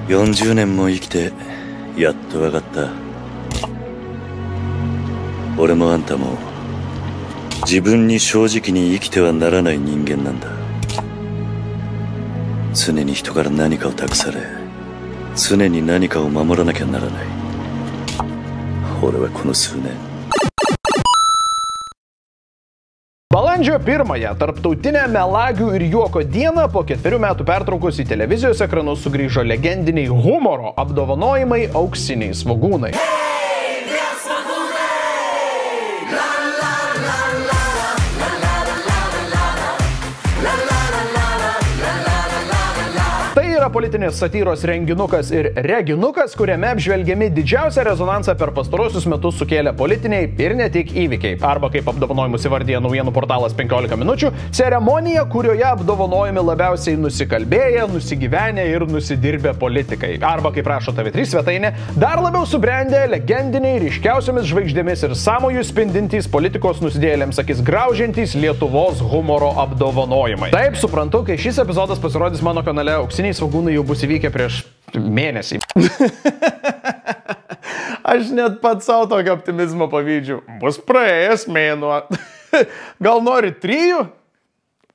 40年も生きてやっと分かった。俺もあんたも自分に正直に生きてはならない人間なんだ。常に人から何かを託され、常に何かを守らなきゃならない。俺はこの数年。Balandžio 1-ąją tarptautinę melagių ir juoko dieną po 4 metų pertraukos į televizijos ekranus sugrįžo legendiniai humoro apdovanojimai Auksiniai svogūnai. Politinės satyros renginukas ir reginukas, kuriame apžvelgiami didžiausią rezonansą per pastarosius metus sukėlė politiniai ir ne tik įvykiai. Arba kaip apdovanojimus įvardyja naujienų portalas 15 minučių, ceremonija, kurioje apdovanojami labiausiai nusikalbėję, nusigyvenę ir nusidirbę politikai. Arba kaip rašo TV3 svetainė, dar labiau subrendę legendiniai ryškiausiomis žvaigždėmis ir sąmojų spindintys politikos nusidėjėliams akis graužiantys Lietuvos humoro apdovanojimai. Taip, suprantu, kai šis epizodas pasirodys mano kanale, Auksiniai svogūnai jau bus įvykę prieš mėnesį. Aš net pats savo tokio optimizmo pavydžiu. Bus praėjęs mėnuo. Gal nori 3?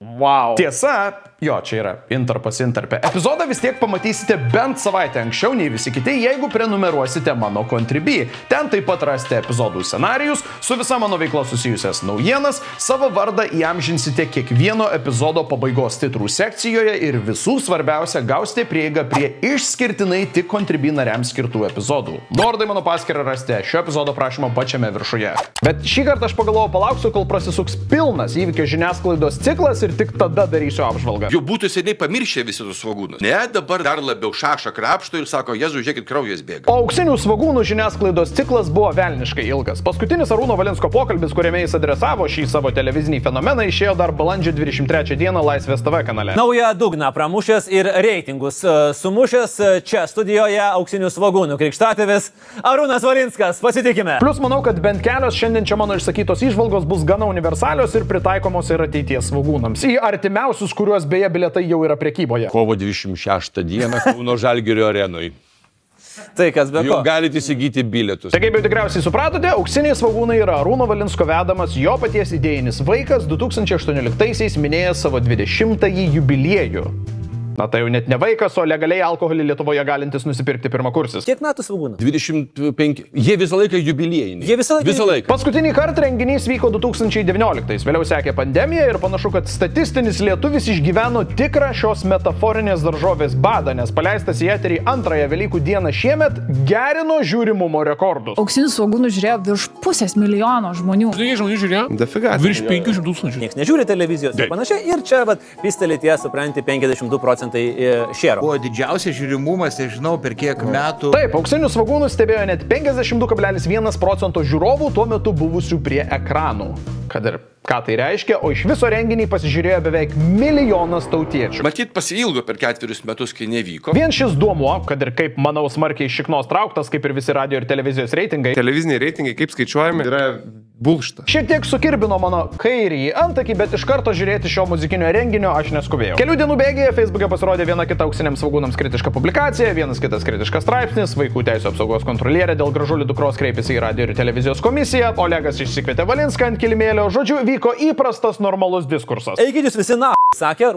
Wow. Tiesa, jo, čia yra intarpas intarpe. Epizodą vis tiek pamatysite bent savaitę anksčiau nei visi kiti, jeigu prenumeruosite mano Contribui. Ten taip pat rasite epizodų scenarijus, su visa mano veikla susijusias naujienas, savo vardą įamžinsite kiekvieno epizodo pabaigos titrų sekcijoje ir visų svarbiausia gausite prieigą prie išskirtinai tik Contribui nariams skirtų epizodų. Nuorodai mano paskyrą rasite šio epizodo prašymo pačiame viršuje. Bet šį kartą aš pagalvojau, palauksiu, kol prasisuks pilnas įvykio žiniasklaidos ciklas ir tik tada darysiu apžvalgą. Jau būtų seniai pamiršę visi tus svogūnus. Ne, dabar dar labiau šašą krapšto ir sako, Jėzu, žiūrėkit, kraujas bėga. O Auksinių svogūnų žiniasklaidos ciklas buvo velniškai ilgas. Paskutinis Arūno Valinsko pokalbis, kuriame jis adresavo šį savo televizinį fenomeną, išėjo dar balandžio 23 dieną Laisvės TV kanale. Naują dugną pramušęs ir reitingus sumušęs čia studijoje Auksinių svogūnų krikštatėvis Arūnas Valinskas. Pasitikime. Plius manau, kad bent kelios šiandien čia mano išsakytos įžvalgos bus gana universalios ir pritaikomos ir ateities svogūnams. Į artimiausius, kuriuos beje bilietai jau yra prekyboje. Kovo 26 dieną Kauno Žalgirio arenoj. Tai kas be ko. Jau galite įsigyti bilietus. Tai kaip jau tikriausiai supratote, Auksiniai svogūnai yra Arūno Valinsko vedamas, jo paties idėjinis vaikas 2018-aisiais minėjęs savo 20-ąjį jubiliejų. Na tai jau net ne vaikas, o legaliai alkoholį Lietuvoje galintis nusipirkti pirmakursis. Kiek metų svogūnų? 25. Jie visą laiką jubiliejiniai. Jie visą laiką. Paskutinį kartą renginys vyko 2019. Vėliau sekė pandemija ir panašu, kad statistinis lietuvis išgyveno tikrą šios metaforinės daržovės badą, nes paleistas į eterį antrąją Velykų dieną šiemet gerino žiūrimumo rekordus. Auksinių svogūnų žiūrėjo virš 500 milijono žmonių. Žinai, žmonių žiūrėjo? Dafiga. Virš 500 tūkstančių. Niekas nežiūri televizijos ir panašiai. Ir čia, pistelė tie, supranti, 52% šėro. Buvo didžiausias žiūrimumas, nežinau, per kiek metų. Taip, Auksinius svogūnus stebėjo net 52,1% žiūrovų tuo metu buvusių prie ekranų. Kad ir ką tai reiškia, o iš viso renginį pasižiūrėjo beveik 1 milijonas tautiečių. Matyt, pasiilgo per 4 metus, kai nevyko. Vien šis duomuo, kad ir kaip, manau, smarkiai šiknos trauktas, kaip ir visi radio ir televizijos reitingai. Televiziniai reitingai, kaip skaičiuojami, yra bulšta. Šiek tiek sukirbino mano kairįjį antakį, bet iš karto žiūrėti šio muzikinio renginio aš neskubėjau. Kelių dienų bėgyje Facebook'e pasirodė viena kita Auksiniams svogūnams kritiška publikacija, vienas kitas kritiškas straipsnis, vaikų teisų apsaugos kontrolierė dėl gražuolių dukros kreipėsi į radio ir televizijos komisiją, Olegas išsikvietė Valinską ant kilimėlio, žodžiu, vyko įprastas normalus diskursas. Eikit jūs visi sakė,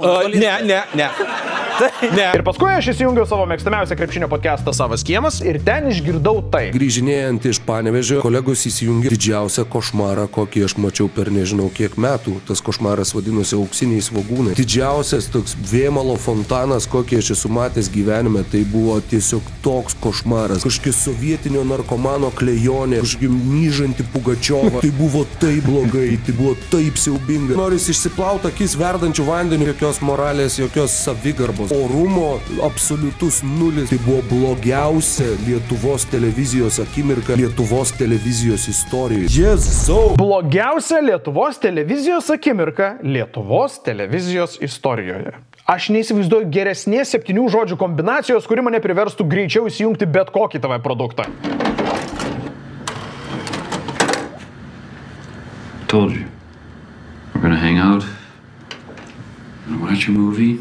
Ne. Ir paskui aš įsijungiau savo mėgstamiausią krepšinio podcastą Savas kiemas ir ten išgirdau tai. Grįžinėjant iš Panevėžio, kolegos įsijungė didžiausią košmarą, kokį aš mačiau per nežinau kiek metų. Tas košmaras vadinosi Auksiniai svogūnai. Didžiausias toks vėmalo fontanas, kokį aš esu matęs gyvenime, tai buvo tiesiog toks košmaras. Kažkokia sovietinio narkomano klejonė, kažkokia myžanti Pugačiova. Tai buvo taip blogai, tai buvo taip siaubinga. Noris išsiplauti akis verdančių vandenių, jokios moralės, jokios savigarbos. Orumo absoliutus nulis. Tai buvo blogiausia Lietuvos televizijos akimirka Lietuvos televizijos istorijoje. Jėzau! Blogiausia Lietuvos televizijos akimirka Lietuvos televizijos istorijoje. Aš neįsivaizduoju geresnės 7 žodžių kombinacijos, kuri mane priverstų greičiau įsijungti bet kokį TV produktą. Told you. We're gonna hang out. We're gonna watch a movie.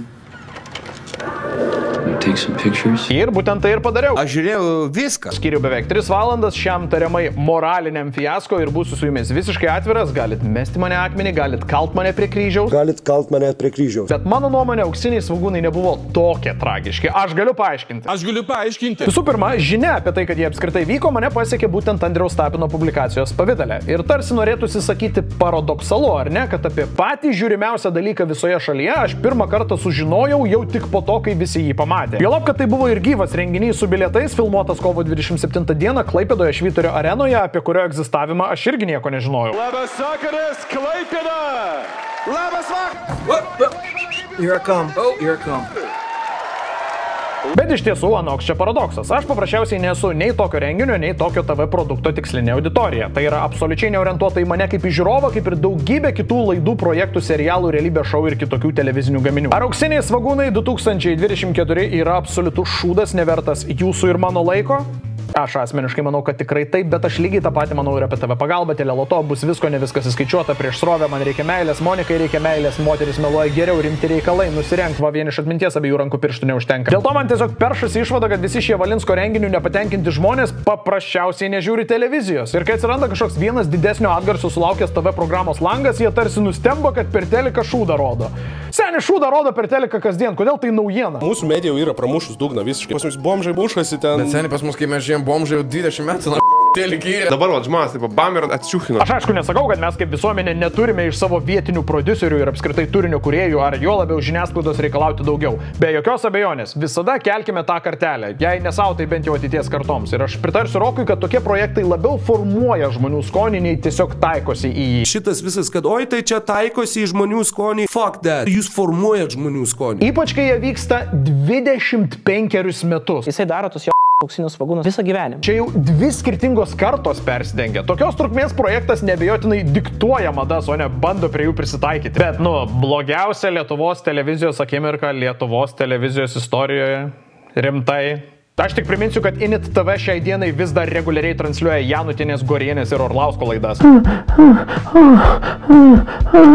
take some pictures. Ir būtent tai ir padariau. Aš žiūrėjau viską. Skiriu beveik 3 valandas šiam tariamai moraliniam fiasko ir būsiu su jumis visiškai atviras. Galit mesti mane akmenį, galit kalt mane prie kryžiaus. Bet mano nuomonė, auksiniai svogūnai nebuvo tokie tragiški. Aš galiu paaiškinti. Visų pirma, žinia apie tai, kad jie apskritai vyko, mane pasiekė būtent Andriaus Tapino publikacijos pavidale. Ir tarsi norėtųsi sakyti paradoksalu, ar ne, kad apie patį žiūrimiausią dalyką visoje šalyje aš pirmą kartą sužinojau jau tik po to, kai visi jį pamatė. Juolab, kad tai buvo ir gyvas renginys su bilietais, filmuotas kovo 27 dieną Klaipėdoje Švyturio arenoje, apie kurio egzistavimą aš irgi nieko nežinojau. Labas vakaras, Klaipėda! Labas vakaras! Here I come. Bet iš tiesų, anoks čia paradoksas. Aš paprasčiausiai nesu nei tokio renginio, nei tokio TV produkto tikslinė auditorija. Tai yra absoliučiai neorientuota į mane kaip į žiūrovą, kaip ir daugybė kitų laidų, projektų, serialų, realybės šou ir kitokių televizinių gaminių. Ar auksiniai svogūnai 2024 yra absoliutus šūdas nevertas jūsų ir mano laiko? Aš asmeniškai manau, kad tikrai taip, bet aš lygiai tą patį manau ir apie TV pagalbą, teleloto, bus visko, ne viskas įskaičiuota, prieš srovę man reikia meilės, Monikai reikia meilės, moteris meluoja geriau, rimti reikalai, nusirenk, va vien iš atminties abiejų rankų pirštų neužtenka. Dėl to man tiesiog peršasi išvada, kad visi šie Valinsko renginių nepatenkinti žmonės paprasčiausiai nežiūri televizijos. Ir kai atsiranda kažkoks vienas didesnio atgarsio sulaukęs TV programos langas, jie tarsi nustemba, kad per teliką šūdą rodo. Seni, šūdą rodo per teliką kasdien, kodėl tai naujiena? Mūsų medija yra pramušus dugną visiškai. Pas mus bomžai mušasi ten. Bet seniai pas mus, kai mes žiūrėjom bomžai jau 20 metų, telikį. Dabar žmonės taip bam ir atsičiūchino. Aš aišku nesakau, kad mes kaip visuomenė neturime iš savo vietinių prodiuserių ir apskritai turinio kūrėjų ar jo labiau žiniasklaidos reikalauti daugiau. Be jokios abejonės, visada kelkime tą kartelę, jei ne savo, tai bent jau ateities kartoms. Ir aš pritarsiu Rokui, kad tokie projektai labiau formuoja žmonių skonį, nei tiesiog taikosi į jį. Šitas visas, kad oi tai čia taikosi į žmonių skonį, fuck that, jūs formuojat žmonių skonį. Ypač kai jie vyksta 25 metus. Jisai daro tos jo auksinius svogūnus visą gyvenimą. Čia jau 2 skirtingos kartos persidengia. Tokios trukmės projektas neabejotinai diktuoja madas, o ne bando prie jų prisitaikyti. Bet, blogiausia Lietuvos televizijos akimirka Lietuvos televizijos istorijoje. Rimtai. Aš tik priminsiu, kad Init TV šiai dienai vis dar reguliariai transliuoja Janutinės, Gorienės ir Orlausko laidas.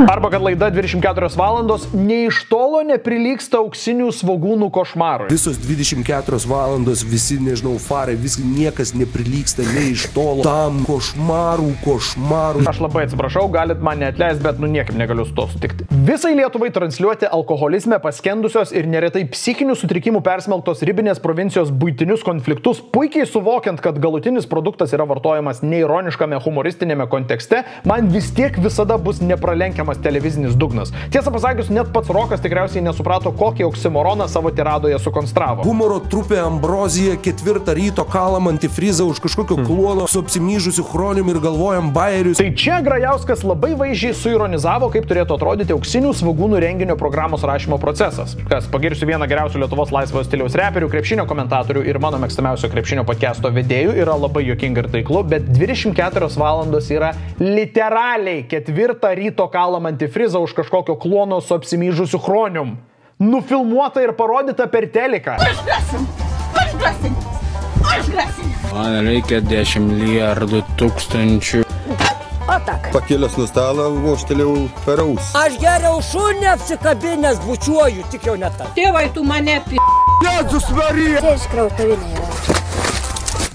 Arba kad laida 24 valandos nei iš tolo neprilygsta auksinių svogūnų košmarui. Visos 24 valandos, visi, nežinau, farai, visi niekas neprilygsta nei iš tolo tam košmarų. Aš labai atsiprašau, galit man neatleisti, bet niekaip negaliu su to sutikti. Visai Lietuvai transliuoti alkoholizme paskendusios ir neretai psichinių sutrikimų persmelktos ribinės provincijos buitinius konfliktus, puikiai suvokiant, kad galutinis produktas yra vartojamas neironiškame humoristinėme kontekste, man vis tiek visada bus nepralenkiamas televizinis dugnas. Tiesą pasakius, net pats Rokas tikriausiai nesuprato, kokį oksimoroną savo tiradoje sukonstravo. Humoro trupė Ambrozija 4 ryto kalam antifrizą už kažkokio kluono su apsimyžusiu chronium ir galvojam bajerius. Tai čia Grajauskas labai vaizdžiai suironizavo, kaip turėtų atrodyti auksinių svogūnų renginio programos rašymo procesas. Kas pagirsiu vieną geriausių Lietuvos laisvojo stiliaus reperių, krepšinio komentatorių ir mano mėgstamiausio krepšinio podcast'o vedėjų, yra labai juokinga ir taiklu, bet 24 valandos yra literaliai 4 ryto kalam antifrizą už kažkokio klono su apsimyžusiu chronium. Nufilmuota ir parodyta per teliką. Aš grasin. Man reikia 10 milijardų tūkstančių. O tak. Pakėlęs nuo stalo, voštelėjau per ausį. Aš geriau šunį apsikabinęs bučiuoju, tik jau ne tą. Tėvai, tu mane Jėzus Marija! Čia iškrautavinė yra.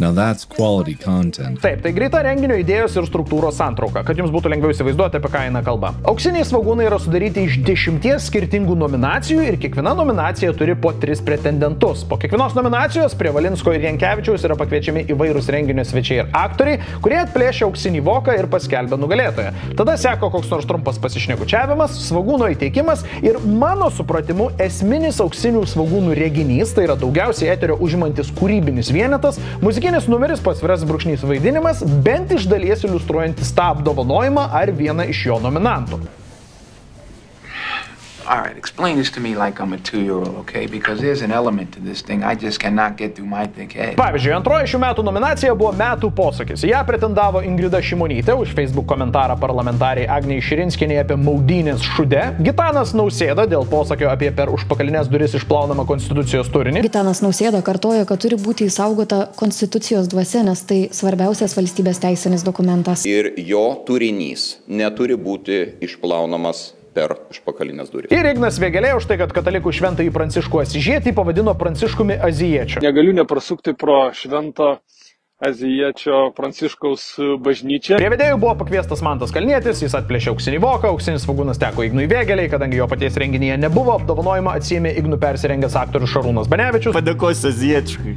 Now that's quality content. Taip, tai greita renginio idėjos ir struktūros santrauka, kad jums būtų lengviau įsivaizduoti, apie ką eina kalba. Auksiniai svogūnai yra sudaryti iš 10 skirtingų nominacijų ir kiekviena nominacija turi po 3 pretendentus. Po kiekvienos nominacijos prie Valinsko ir Jankevičiaus yra pakviečiami įvairūs renginio svečiai ir aktoriai, kurie atplėšia auksinį voką ir paskelbia nugalėtoją. Tada seka koks nors trumpas pasišnekučiavimas, svogūno įteikimas ir mano supratimu esminis auksinių svogūnų reginys, tai yra daugiausiai eterio užimantis kūrybinis vienetas, muzikinis numeris pasviras brūkšnys vaidinimas, bent iš dalies iliustruojantis tą apdovanojimą ar vieną iš jo nominantų. All right, explain this to me like I'm a 2-year-old, okay? Because there's an element to this thing I just cannot get through my thick head. Pavyzdžiui, antroji šių metų nominacija buvo metų posakis. Ją pretendavo Ingrida Šimonytė už Facebook komentarą parlamentariai Agnei Širinskienei apie maudynės šude, Gitanas Nausėda dėl posakio apie per užpakalinės duris išplaunamą konstitucijos turinį. Gitanas Nausėda kartoja, kad turi būti išsaugota konstitucijos dvasia, nes tai svarbiausias valstybės teisinis dokumentas. Ir jo turinys neturi būti išplaunamas per užpakalinės durys. Ir Ignas Vėgėlė už tai, kad katalikų šventąjį Pranciškų Asyžietį pavadino Pranciškumi Azijiečiu. Negaliu neprasukti pro šventą Azijiečio Pranciškaus bažnyčią. Prie vedėjų buvo pakviestas Mantas Kalnietis, jis atplėšė auksinį voką, auksinis svogūnas teko Ignui Vėgėlei, kadangi jo paties renginyje nebuvo, apdovanojimą atsiėmė Ignų persirengęs aktorius Šarūnas Banevičius. Padėkosiu azijiečiui.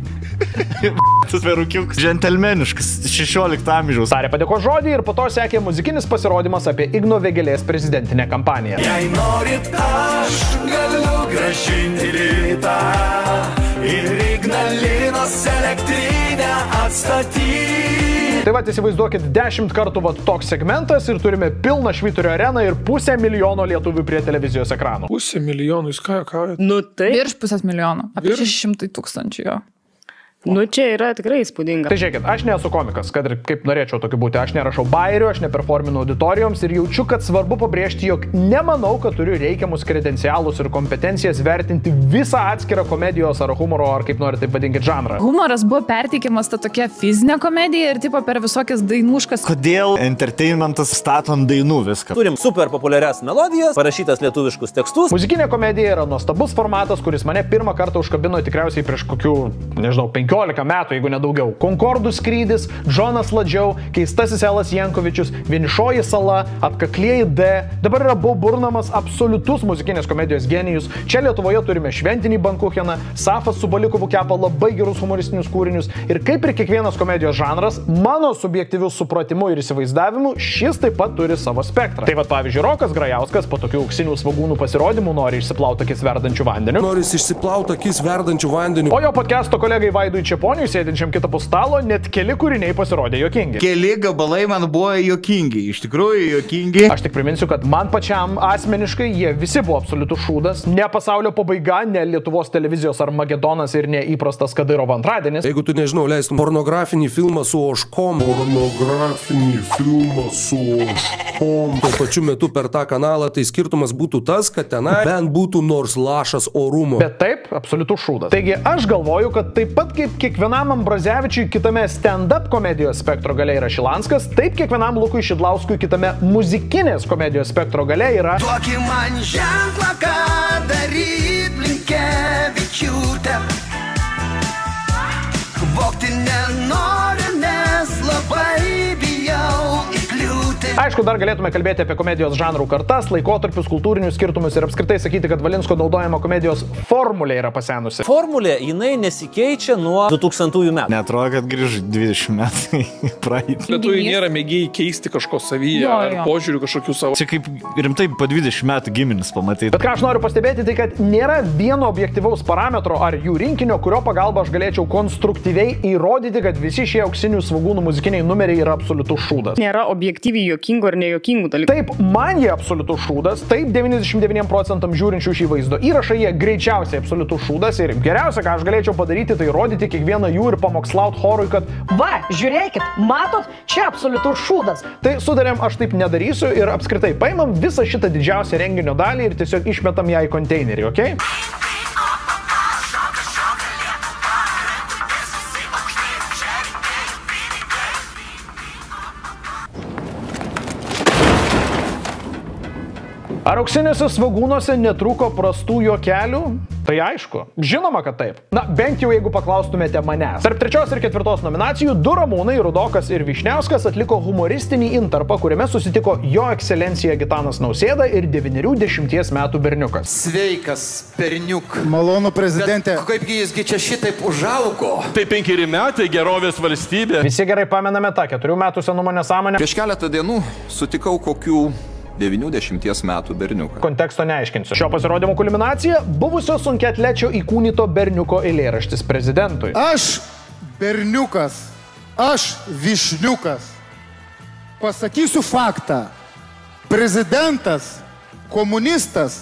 Tas verukiukas džentelmeniškas, 16 amžiaus. Tarė padėkos žodį ir po to sekė muzikinis pasirodymas apie Igno Vėgėlės prezidentinę kampaniją. Jei norit, aš galiu grąžinti rytą ir Ignalinos elektrinę atstatyti. Tai va, įsivaizduokit, 10 kartų va toks segmentas ir turime pilną Švyturio areną ir 500 000 lietuvių prie televizijos ekranų. 500 000, jūs ką kaujat? Nu tai. Virš 500 000, apie 600 000 jo. Nu, čia yra tikrai įspūdinga. Tai žiūrėkit, aš nesu komikas, kad ir kaip norėčiau tokiu būti, aš nerašau bairių, aš neperforminu auditorijoms ir jaučiu, kad svarbu pabrėžti, jog nemanau, kad turiu reikiamus kredencialus ir kompetencijas vertinti visą atskirą komedijos ar humoro, ar kaip nori taip vadinkit žanrą. Humoras buvo perteikiamas ta tokia fizinė komedija ir tipo per visokias dainuškas. Kodėl entertainmentas stato ant dainų viską? Turim super populiarias melodijas, parašytas lietuviškus tekstus. Muzikinė komedija yra nuostabus formatas, kuris mane pirmą kartą užkabino tikriausiai prieš kokių, nežinau, 15 metų, jeigu nedaugiau. Konkordų skrydis, Džonas Ladžiau, Keistasis Elas Jankovičius, Vienišoji sala, Atkaklieji D. Dabar yra Burnamas absoliutus muzikinės komedijos genijus. Čia Lietuvoje turime Šventinį Bankucheną, Safas su Balikovu kepa labai gerus humoristinius kūrinius ir kaip ir kiekvienas komedijos žanras, mano subjektyviu supratimu ir įsivaizdavimu, šis taip pat turi savo spektrą. Tai va, pavyzdžiui, Rokas Grajauskas po tokių auksinių svogūnų pasirodymų nori išsiplauti akis verdančių vandeniu. Noris išsiplauti akis verdančių vandeniu. O jo podcast'o kolegai Vaidui Čeponiui, sėdinčiam kitapus stalo, net keli kūriniai pasirodė juokingi. Keli gabalai man buvo juokingi, iš tikrųjų juokingi. Aš tik priminsiu, kad man pačiam asmeniškai jie visi buvo absoliutus šūdas. Ne pasaulio pabaiga, ne Lietuvos televizijos Armagedonas ir ne įprastas Kadirovo antradienis. Jeigu tu nežinau, leistum pornografinį filmą su ožkom. Pornografinį filmą su ožkom. Tuo pačiu metu per tą kanalą, tai skirtumas būtų tas, kad tenai bent būtų nors lašas orumo. Bet taip, absoliutus šūdas. Taigi aš galvoju, kad taip pat kaip kiekvienam Ambrazevičiui kitame stand-up komedijos spektro gale yra Šilanskas, taip kiekvienam Lukui Šidlauskui kitame muzikinės komedijos spektro gale yra... Duoki man ženklą, ką daryt, Blinkevičiūtė. Vogti nenoriu, nes labai bijau įkliūti. Aišku, dar galėtume kalbėti apie komedijos žanrų kartas, laikotarpius, kultūrinius skirtumus ir apskritai sakyti, kad Valinsko naudojama komedijos formulė yra pasenusi. Formulė, jinai nesikeičia nuo 2000 metų. Neatrodo, kad grįžo 20 metų į praeitį. Lietuviai nėra mėgėjai keisti kažko savyje ar požiūrių kažkokių savo. Čia kaip rimtai po 20 metų giminis pamatyti. Bet ką aš noriu pastebėti, tai kad nėra vieno objektyvaus parametro ar jų rinkinio, kurio pagalba aš galėčiau konstruktyviai įrodyti, kad visi šie auksinių svogūnų muzikiniai numeriai yra absoliutus šūdas. Nėra objektyviai juokingų ar nejokingų dalykų. Taip, man jie absoliutus šūdas, taip 99% žiūrinčių šį vaizdo įrašą jie greičiausiai absoliutus šūdas ir geriausia, ką aš galėčiau padaryti, tai rodyti kiekvieną jų ir pamokslaut chorui, kad va, žiūrėkit, matot, čia absoliutus šūdas. Tai sudarėm, aš taip nedarysiu ir apskritai paimam visą šitą didžiausią renginio dalį ir tiesiog išmetam ją į konteinerį, okei? Ar auksiniuose svogūnuose netrūko prastų juokelių? Tai aišku. Žinoma, kad taip. Na, bent jau jeigu paklaustumėte manęs. Tarp 3 ir 4 nominacijų 2 Ramūnai, Rudokas ir Vyšniauskas atliko humoristinį intarpą, kuriame susitiko jo ekscelencija Gitanas Nausėda ir 90 metų berniukas. Sveikas, berniuk. Malonu, prezidentė. Bet kaipgi jisgi čia šitaip užaugo? Tai 5 metai gerovės valstybė. Visi gerai pamename tą 4 metų senumo nesąmonę. Prieš keletą dienų sutikau kokių 90 metų berniuką. Konteksto neaiškinsiu. Šio pasirodymo kulminacija – buvusio sunkiatlečio įkūnyto berniuko eilėraštis prezidentui. Aš berniukas, aš Vyšniukas. Pasakysiu faktą. Prezidentas, komunistas,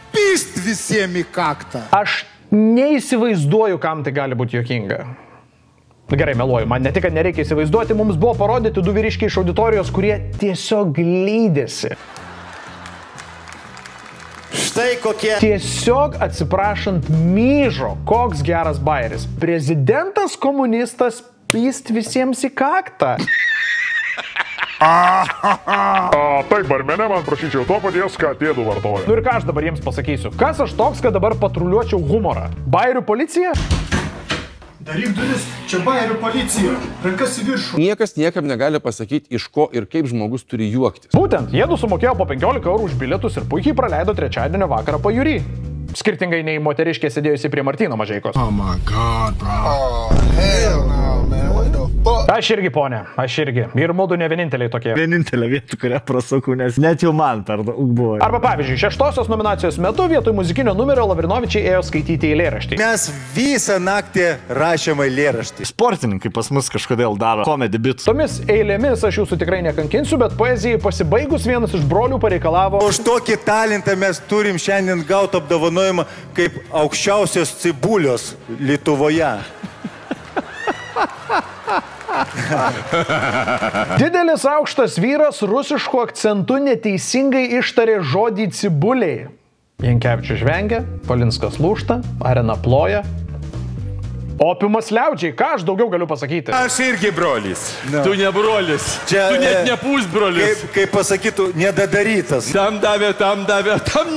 pyst visiems į kaktą. Aš neįsivaizduoju, kam tai gali būti juokinga. Gerai, meluoju, man ne tik, kad nereikia įsivaizduoti, mums buvo parodyti 2 vyriškiai iš auditorijos, kurie tiesiog lydėsi. Štai kokie. Tiesiog atsiprašant myžo, koks geras bairis. Prezidentas komunistas pyst visiems į kaktą. Taip, barmenė, man prašyčiau to paties, ką tėdų vartoja. Nu ir ką aš dabar jiems pasakysiu? Kas aš toks, kad dabar patruliuočiau humorą? Bairių policija? Daryk duris, čia bairių policija. Rankas į viršų. Niekas niekam negali pasakyti, iš ko ir kaip žmogus turi juoktis. Būtent, jiedu sumokėjo po 15 eurų už bilietus ir puikiai praleido trečiadienio vakarą pajūry. Skirtingai nei moteriškė sėdėjusi prie Martyno Mažeikos. Oh my god, bro. Oh, hell no, man. What the fuck? Aš irgi, ponė, aš irgi. Ir mūdu ne vieninteliai tokie. Vienintelė vieta, kurią prasakau, nes net jau man per daug buvo. Arba pavyzdžiui, 6-osios nominacijos metu vietoj muzikinio numerio Lavrinovičiai ėjo skaityti eilėraštį. Mes visą naktį rašėme eilėraštį. Sportininkai pas mus kažkodėl daro komedi bitus. Tomis eilėmis aš jūsų tikrai nekankinsiu, bet poezijai pasibaigus vienas iš brolių pareikalavo. Už tokį talentą mes turim šiandien gauti apdovanojimą kaip aukščiausios cibulios Lietuvoje. Didelis aukštas vyras rusišku akcentu neteisingai ištarė žodį cibuliai. Jankevičius žvengia, Valinskas lūžta, Arena ploja. Opiumas liaudžiai, ką aš daugiau galiu pasakyti? Aš irgi brolis. No. Tu ne brolis. Čia, tu net ne pusbrolis. Kaip pasakytų, nedadarytas. Tam davė, tam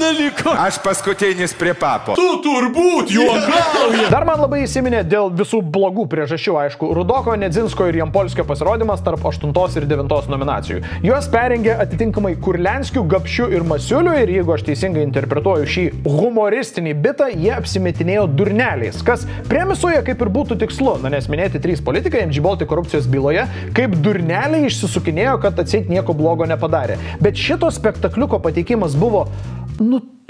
neliko. Aš paskutinis prie papo. Tu turbūt juokauji. Dar man labai įsiminė dėl visų blogų priežasčių, aišku, Rudoko, Nedzinsko ir Jampolskio pasirodymas tarp 8 ir 9 nominacijų. Juos perengė atitinkamai Kurlianskiu, Gapšiu ir Masiuliu ir jeigu aš teisingai interpretuoju šį humoristinį bitą, jie apsimetinėjo durneliais, kas premisuoja kaip ir būtų tikslu, nes minėti 3 politikai MG Baltic korupcijos byloje kaip durneliai išsisukinėjo, kad atseit nieko blogo nepadarė. Bet šito spektakliuko pateikimas buvo,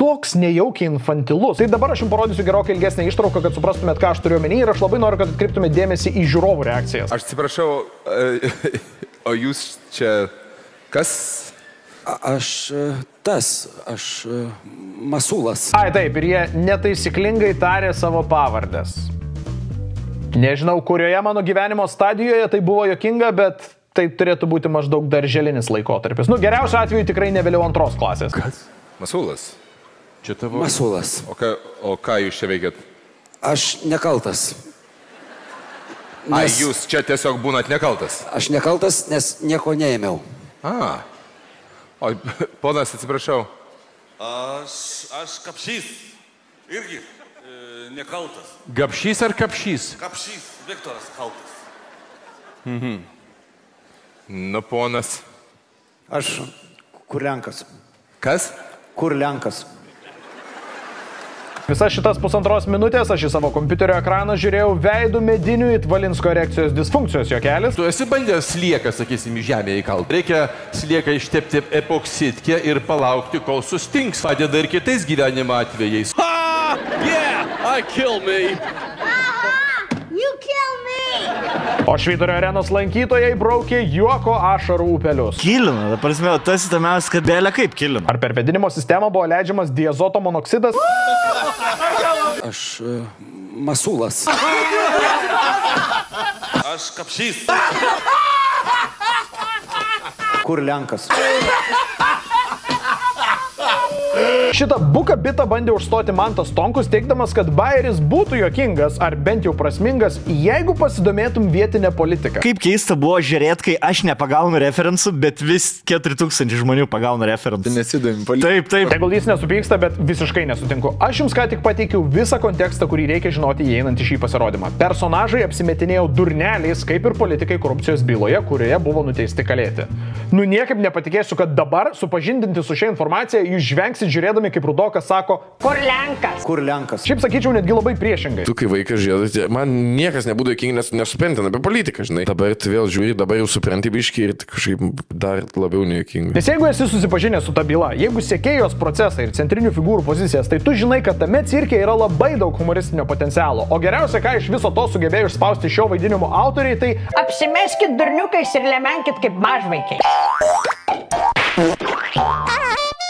toks nejaukiai infantilus. Tai dabar aš jums parodysiu gerokai ilgesnę ištrauką, kad suprastumėt, ką aš turiu omeny ir aš labai noriu, kad atkreiptumėt dėmesį į žiūrovų reakcijas. Aš atsiprašau, o jūs čia kas? Aš Masulas. Ai taip, ir jie netaisyklingai tarė savo pavardės. Nežinau, kurioje mano gyvenimo stadijoje tai buvo juokinga, bet tai turėtų būti maždaug darželinis laikotarpis. Geriausiu atveju tikrai ne vėliau 2 klasės. Kas? Masulas? Čia tavo? Masulas. O ką jūs čia veikiat? Aš nekaltas. Ai, jūs čia tiesiog būnat nekaltas? Aš nekaltas, nes nieko neėmiau. O, ponas, atsiprašau. Aš Kapšys. Irgi nekaltas. Gapšys ar Kapšys? Kapšys. Viktoras kaltas. Nu, ponas. Aš Kurliankas. Kas? Kurliankas. Visas šitas 1,5 minutės aš į savo kompiuterio ekraną žiūrėjau veidų medinių it Valinsko erekcijos disfunkcijos juokelis. Tu esi bandęs slieką, sakysim, į žemę įkalti. Reikia slieką ištepti epoksitkę ir palaukti, kol sustings. Padeda ir kitais gyvenimo atvejais. Ha! Yeah! I kill me! You kill me! O Švyturio arenos lankytojai braukė juoko ašarų upelius. Kilina, ta prasme, tas įdomiausias, kad dėlė kaip kilina. Ar per vėdinimo sistemą buvo leidžiamas diazoto monoksidas? Aš Masulas. Aš Kapšys. Kurliankas. Šitą buką bitą bandė užstoti Mantas Tonkus, teigdamas, kad Bayeris būtų juokingas ar bent jau prasmingas, jeigu pasidomėtum vietinę politiką. Kaip keista buvo žiūrėti, kai aš nepagaunu referensų, bet vis 4000 žmonių pagauna referensų. Nesidomi politiką. Taip, taip. Tegul jis nesupyksta, bet visiškai nesutinku. Aš jums ką tik pateikiau visą kontekstą, kurį reikia žinoti įeinant į šį pasirodymą. Personažai apsimetinėjo durneliais, kaip ir politikai korupcijos byloje, kurioje buvo nuteisti kalėti. Niekaip nepatikėsiu, kad dabar supažindinti su šia informacija jūs žvengsit žiūrėdami, kaip Rudokas sako Kurliankas. Kurliankas. Šiaip sakyčiau netgi labai priešingai. Tu kai vaikas žiūrėdai, man niekas nebūdavo juokinga, nes nesuprantina apie politiką, žinai. Dabar tu vėl žiūri, dabar jau supranti biškį ir kažkaip dar labiau nejuokinga. Nes jeigu esi susipažinęs su ta byla, jeigu sekėjai jos procesą ir centrinių figūrų pozicijas, tai tu žinai, kad tame cirke yra labai daug humoristinio potencialo. O geriausia, ką iš viso to sugebėjo išspausti šio vaidinimo autoriai, tai Apsimeskit durniukais ir lemenkit kaip mažvaikiai.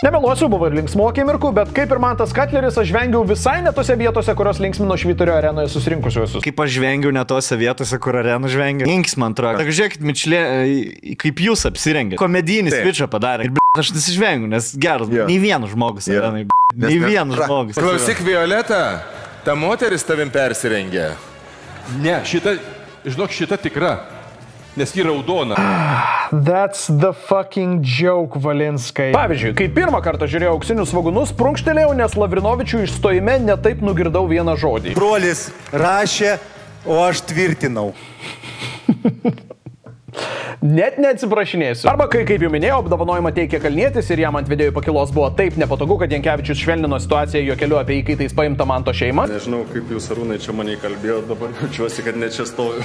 Nemeluosiu, buvo ir linksmų akimirkų, bet kaip ir Mantas Katleris, aš vengiau visai ne tose vietose, kurios linksmino Švyturio arenoje susirinkusiuosius. Kaip aš žvengiau ne tose vietose, kur arenų žvengia. Links, man atrodo. Tak žiūrėkit, Mičlė, kaip jūs apsirengėte. Komedijinį svičą padarė. Ir aš nesižvengiu, nes geras. Nei vienas žmogus arenai. Nei vienas žmogus. Klausyk, Violeta, ta moteris tavim persirengė. Ne, šita tikra, nes ji raudona. That's the fucking joke, Valinskai. Pavyzdžiui, kai pirmą kartą žiūrėjau Auksinius svogūnus, prunkštelėjau, nes Lavrinovičių išstojime netaip nugirdau vieną žodį. Brolis rašė, o aš tvirtinau. Net neatsiprašinėsiu. Arba kai, kaip jau minėjau, apdovanojimą teikė Kalnietis ir jam ant vedėjų pakilos buvo taip nepatogu, kad Jankevičius švelnino situaciją juokeliu apie įkaitais paimtą Manto šeimą. Nežinau, kaip jūs Arūnai čia mane kalbėjo, dabar jaučiuosi, kad ne čia stoviu.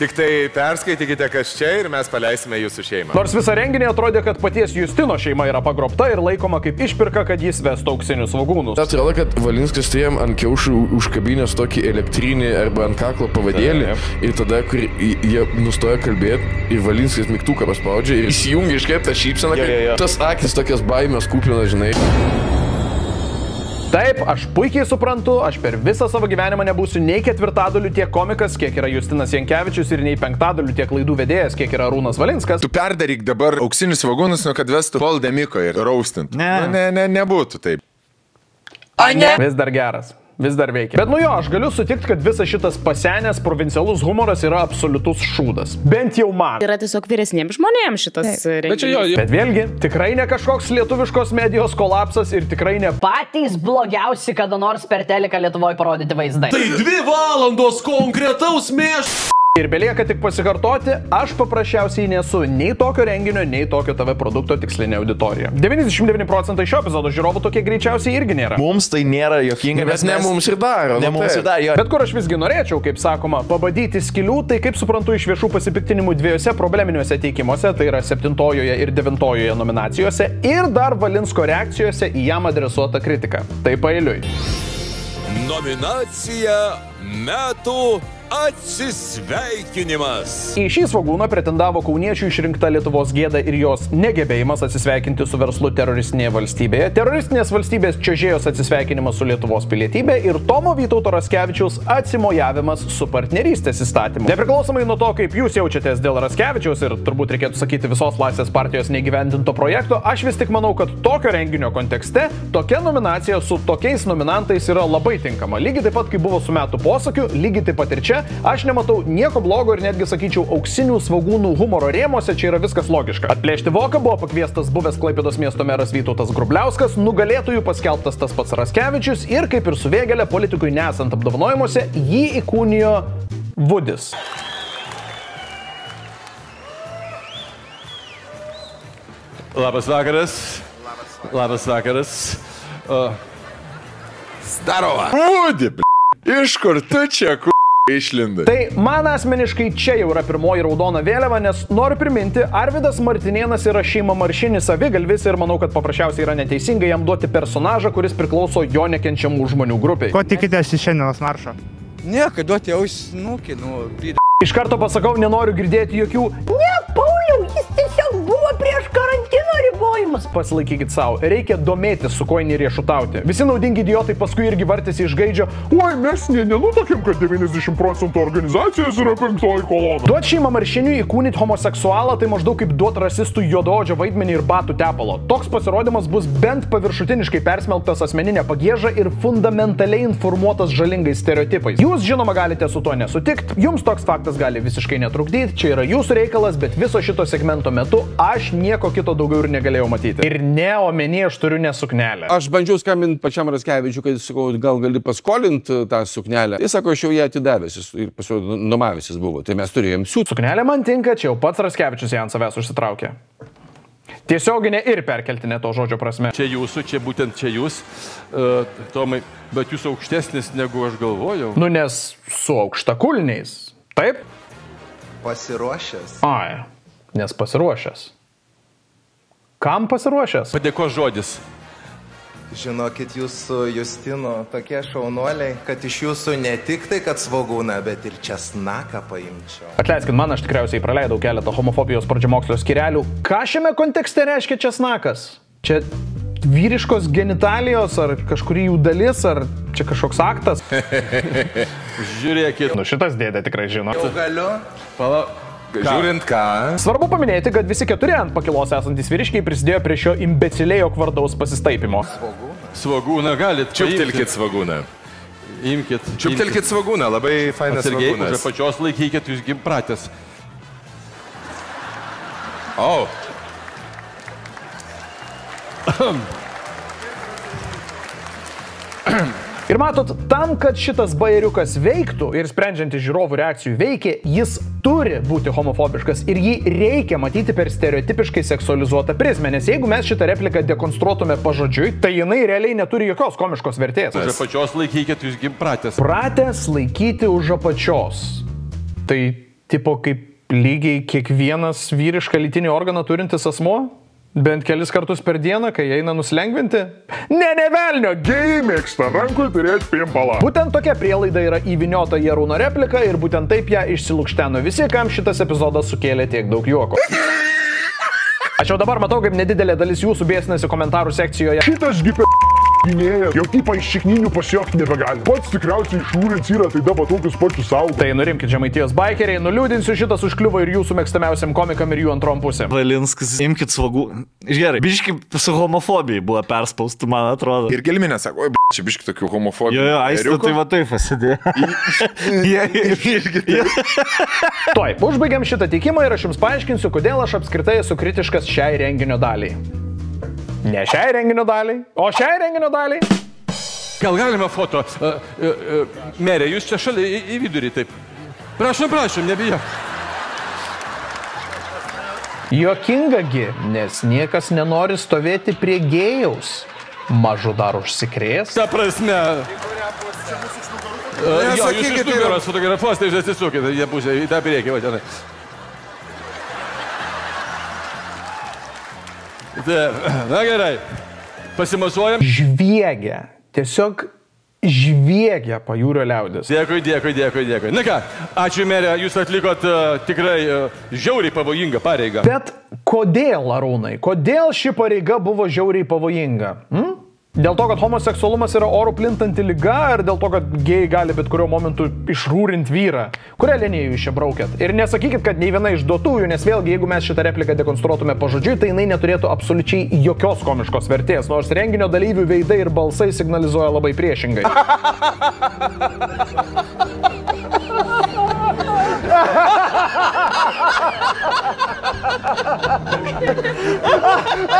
Tik tai perskaitykite, kas čia ir mes paleisime jūsų šeimą. Nors visą renginį atrodė, kad paties Justino šeima yra pagrobta ir laikoma kaip išpirka, kad jis vestų Auksinius svogūnus. Atrodo, kad Valinskas turėjom ant kiaušų užkabinęs tokį elektrinį arba ant kaklo pavadėlį ir tada, kur jie nustoja kalbėti ir Valinskas mygtuką paspaudžia ir įsijungia iš karto šypseną, kad tas akis tokias baimės kūpina, žinai. Taip, aš puikiai suprantu, aš per visą savo gyvenimą nebūsiu nei ketvirtadaliu tiek komikas, kiek yra Justinas Jankevičius, ir nei penktadaliu tiek laidų vedėjas, kiek yra Arūnas Valinskas. Tu perdaryk dabar Auksinius svogūnus, kad vestų Paul Demiko ir raustint. Nebūtų taip. A ne? Vis dar geras. Vis dar veikia. Bet jo, aš galiu sutikti, kad visas šitas pasenęs provincialus humoras yra absoliutus šūdas. Bent jau man. Yra tiesiog vyresniems žmonėms šitas renginys. Bet vėlgi, tikrai ne kažkoks lietuviškos medijos kolapsas ir tikrai ne patys blogiausi kada nors per teliką Lietuvoje parodyti vaizdai. Tai 2 valandos konkretaus mėšo. Ir belieka tik pasikartoti, aš paprasčiausiai nesu nei tokio renginio, nei tokio TV produkto tikslinė auditorija. 99% šio epizodo žiūrovų tokie greičiausiai irgi nėra. Mums tai nėra jokinga, bet ne mums ir daro. Ne mums ir daro. Bet kur aš visgi norėčiau, kaip sakoma, pabadyti skilių, tai kaip suprantu iš viešų pasipiktinimų dviejose probleminiuose teikimuose, tai yra 7-ojoje ir 9-ojoje nominacijose ir dar Valinsko reakcijose į jam adresuotą kritiką. Tai paeiliui. Nominacija metų atsisveikinimas. Į šį svogūną pretendavo kauniečių išrinkta Lietuvos gėda ir jos negebėjimas atsisveikinti su verslu teroristinėje valstybėje, teroristinės valstybės čiuožėjos atsisveikinimas su Lietuvos pilietybė ir Tomo Vytauto Raskevičiaus atsimojavimas su partnerystės įstatymu. Nepriklausomai nuo to, kaip jūs jaučiatės dėl Raskevičiaus ir turbūt reikėtų sakyti visos Laisvės partijos neįgyvendinto projekto, aš vis tik manau, kad tokio renginio kontekste tokia nominacija su tokiais nominantais yra labai tinkama. Lygiai taip pat, kaip buvo su metų posakiu, lygiai taip pat ir čia. Aš nematau nieko blogo ir netgi sakyčiau, Auksinių svogūnų humoro rėmuose čia yra viskas logiška. Atplėšti voką buvo pakviestas buvęs Klaipėdos miesto meras Vytautas Grubliauskas, nugalėtojų paskelbtas tas pats Raskevičius ir kaip ir su Vėgėle politikui nesant apdovanojimuose, jį įkūnijo Vudis. Labas vakaras. Labas vakaras. Zdarova. Vudi, iš kur tu čia, išlindai? Tai man asmeniškai čia jau yra pirmoji raudona vėliava, nes noriu priminti, Arvydas Martinėnas yra šeima maršinis savigalvis ir manau, kad paprasčiausiai yra neteisinga jam duoti personažą, kuris priklauso jo nekenčiamų žmonių grupiai. Ko tikitės iš šiandienos maršo? Nieko, duoti ausnukį, Iš karto pasakau, nenoriu girdėti jokių Ne, Pauliau, jis tiesiog buvo prieš karantino ribojimus. Pasilaikykit savo, reikia domėtis, su ko eini riešutauti. Visi naudingi idiotai paskui irgi vartėsi iš gaidžio, oi, mes nenutokėm, kad 90% organizacijos yra 5-oji kolona. Duot šeimą maršiniui įkūnyti homoseksualą, tai maždaug kaip duot rasistų juodaodžio vaidmenį ir batų tepalo. Toks pasirodymas bus bent paviršutiniškai persmelktas asmeninė pagieža ir fundamentaliai informuotas žalingais stereotipais. Jūs, žinoma, galite su tuo nesutikti, jums toks faktas gali visiškai netrukdyti, čia yra jūsų reikalas, bet viso šito segmento metu aš nieko kito daugiau ir negalėjau matyti. Ir ne, omeny aš turiu ne suknelę. Aš bandžiau skambinti pačiam Raskevičiui, kad jis sakau, gal gali paskolinti tą suknelę. Jis sako, aš jau ją atidavęsis ir numavęsis buvo, tai mes turėjom siūti. Suknelė man tinka, čia jau pats Raskevičius ją ant savęs užsitraukė. Tiesioginė ir perkeltinė to žodžio prasme. Čia jūsų, čia būtent čia jūs, Tomai, bet jūs aukštesnis negu aš galvojau. Nu, nes su aukštakulniais. Taip? Pasiruošęs. Ai, nes pasiruošęs. Kam pasiruošęs? Padėkos žodis. Žinokit, jūs su Justinu tokie šaunuoliai, kad iš jūsų ne tik tai, kad svogūną, bet ir česnaką paimčiau. Atleiskit, man aš tikriausiai praleidau keletą homofobijos pradžiamokslio skyrelių. Ką šiame kontekste reiškia česnakas? Čia vyriškos genitalijos, ar kažkuri jų dalis, ar čia kažkoks aktas? Žiūrėkit. Nu, šitas dėdė tikrai žino. Jau galiu? Žiūrint ką. Svarbu paminėti, kad visi 4 ant pakilos esantys vyriškiai prisidėjo prie šio imbecilėjo kvardaus pasistaipimo. Svogūną galit. Čiuptelkit svogūną. Imkit. Čiuptelkit svogūną, labai fainas svogūnas. Atsargiai, už apačios laikykit, jūs gimpratės. O. Ir matot, tam, kad šitas bajeriukas veiktų ir sprendžiant iš žiūrovų reakcijų veikia, jis turi būti homofobiškas ir jį reikia matyti per stereotipiškai seksualizuotą prizmę, nes jeigu mes šitą repliką dekonstruotume pažodžiui, tai jinai realiai neturi jokios komiškos vertės. Už apačios laikykit, jūs pratęs. Pratęs laikyti už apačios. Tai tipo kaip lygiai kiekvienas vyrišką lytinį organą turintis asmuo? Bent kelis kartus per dieną, kai eina nuslengvinti? Ne velnio, gėjai mėgsta rankui turėti pimpalą. Būtent tokia prielaida yra įvyniota į Arūno repliką ir būtent taip ją išsilukšteno visi, kam šitas epizodas sukėlė tiek daug juoko. Aš jau dabar matau, kaip nedidelė dalis jūsų bėsinasi komentarų sekcijoje. Šitas gynėjas, jau tipą iš šikninių pasiekti nebegali. Pats tikriausiai išūrins yra, tai dabar tokius pačius savo. Tai nurimkit žemaitijos baikeriai, nuliūdinsiu, šitas užkliuvo ir jūsų mėgstamiausiam komikam ir jų antrom pusėm. Valinskas, imkit svogūną. Gerai, biški su homofobijai buvo perspausti, man atrodo. Ir Gelminė sako, oi, čia biški tokių homofobijų. Jo, aistė, tai va taip pasidėjo. Tuoj, užbaigiam šitą tikimą ir aš jums paaiškinsiu, kodėl aš apskritai esu kritiškas šiai renginio daliai. Ne šiai renginio daliai, o šiai renginio daliai. Gal galima foto? Merė, jūs čia šalia į vidurį taip. Prašom, nebijok. Juokingagi, nes niekas nenori stovėti prie gėjaus. Mažu dar užsikrės. Ta prasme. Jo, jūs iš nugaros fotografuos, tai atsisukite, jie pusė į tą priekį, va tenai. Na gerai, pasimasuojam. Žviegia, tiesiog žviegia pajūrio liaudis. Dėkui. Na ką, ačiū merė, jūs atlikot tikrai žiauriai pavojingą pareigą. Bet kodėl, Arūnai, kodėl ši pareiga buvo žiauriai pavojinga? Dėl to, kad homoseksualumas yra oro plintanti liga, ar dėl to, kad gėjai gali bet kuriuo momentu išrūrinti vyrą? Kurią liniją jūs čia braukėt? Ir nesakykit, kad nei viena iš duotųjų, nes vėlgi, jeigu mes šitą repliką dekonstruotume pažodžiui, tai jinai neturėtų absoliučiai jokios komiškos vertės, nors renginio dalyvių veidai ir balsai signalizuoja labai priešingai.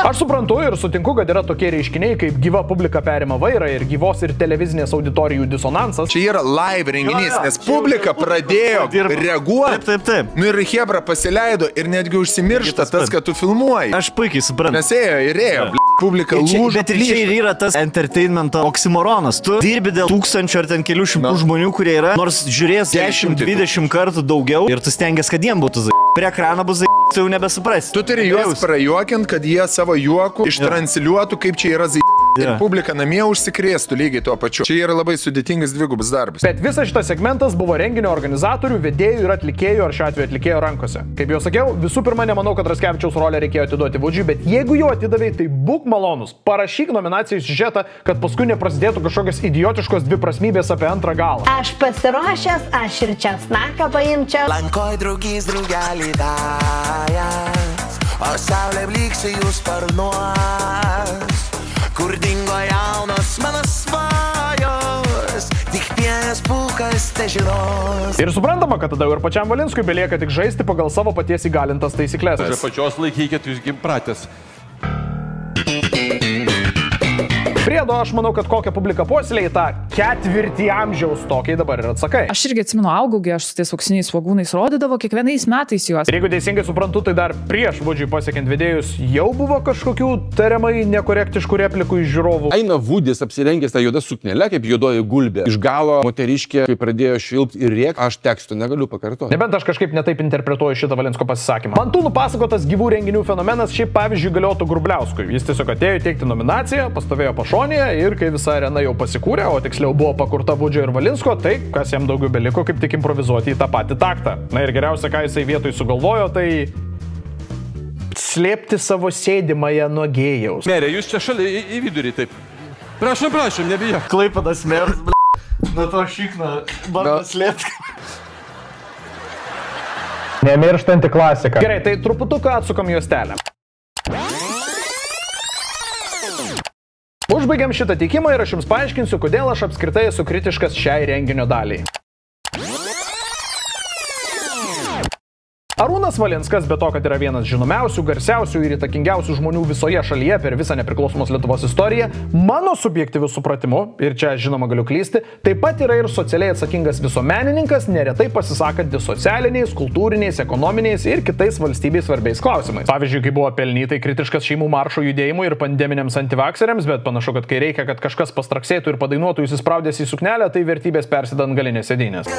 Aš suprantu ir sutinku, kad yra tokie reiškiniai, kaip gyva publika perima vairą ir gyvos ir televizinės auditorijų disonansas. Čia yra live renginys, nes publika pradėjo reaguoti. Taip. Nu ir Hebra pasileido ir netgi užsimiršta tas, kad tu filmuoji. Aš puikiai suprantu. Nes ėjo, publika lūžo. Bet ir čia yra tas entertainmento oksimoronas. Tu dirbi dėl tūkstančių ar ten kelių šimtų žmonių, kurie yra, nors žiūrės 10-20 kartų daugiau ir tu stengiasi, kad jiem būtų zai. Prie ekrano bus zai, tu jau nebesuprasi. Tu turi juos prajuokint, kad jie savo juokų ištransliuotų, kaip čia yra zai. Ir publika namie užsikrėstų lygiai tuo pačiu. Čia yra labai sudėtingas dvigubas darbas. Bet visas šitas segmentas buvo renginio organizatorių, vedėjų ir atlikėjų, ar šiuo atveju atlikėjo rankose. Kaip jau sakiau, visų pirma, nemanau, kad Raskevičiaus rolę reikėjo atiduoti Vudžiui, bet jeigu jo atidavai, tai būk malonus. Parašyk nominacijų siužetą, kad paskui neprasidėtų kažkokios idiotiškos dviprasmybės apie antrą galą. Aš pasiruošęs, aš ir česnaką paimčiau. Lankoj draugys draugelį dajas, o saulė blyksi jų sparnuos. Kur dingo jaunos mano svajos, tik vienas pūkas težinos. Ir suprantama, kad tada ir pačiam Valinskui belieka tik žaisti pagal savo paties įgalintas taisyklės. Už apačios laikykit, jūs pratęs. Priedo, aš manau, kad kokią publiką puoselėjai tą ketvirtį amžiaus tokiai dabar ir atsakai. Aš irgi atsimenu, augaugi, aš su tais auksiniais svogūnais rodydavo kiekvienais metais juos. Ir jeigu teisingai suprantu, tai dar prieš Vudžiui pasiekiant vedėjus jau buvo kažkokių tariamai nekorektiškų replikų iš žiūrovų. Eina Vudis apsirengęs tą juodą suknelę, kaip juodoji gulbė. Iš galo moteriškė, kai pradėjo švilpti ir rėkti, aš tekstų negaliu pakartoti. Nebent aš kažkaip netaip interpretuoju šitą Valinsko pasisakymą. Man tų nupasakotas gyvų renginių fenomenas šiaip pavyzdžiui galiotų Grubliauskui. Jis tiesiog atėjo teikti nominaciją, pastovėjo pašonėje ir kai visa arena jau pasikūrė, o tiksliau buvo pakurta Vudžio ir Valinsko, tai kas jam daugiau beliko, kaip tik improvizuoti į tą patį taktą. Na ir geriausia, ką jisai vietoj sugalvojo, tai slėpti savo sėdimąją nuo gėjaus. Merė, jūs čia šalia į vidurį taip. Prašom, nebijok. Klaipadas meras, nuo to šikno bando slėpti. Nemirštanti klasika. Gerai, tai truputuką atsukam juostelę. Užbaigiam šitą tikimą ir aš jums paaiškinsiu, kodėl aš apskritai esu kritiškas šiai renginio daliai. Arūnas Valinskas, be to, kad yra vienas žinomiausių, garsiausių ir įtakingiausių žmonių visoje šalyje per visą nepriklausomos Lietuvos istoriją, mano subjektyviu supratimu, ir čia žinoma galiu klysti, taip pat yra ir socialiai atsakingas visuomenininkas, neretai pasisakantis socialiniais, kultūriniais, ekonominiais ir kitais valstybei svarbiais klausimais. Pavyzdžiui, kai buvo pelnytai kritiškas šeimų maršo judėjimui ir pandeminiams antivakseriams, bet panašu, kad kai reikia, kad kažkas pastraksėtų ir padainuotų įsispraudęs į suknelę, tai vertybės persida ant galinės sėdynės.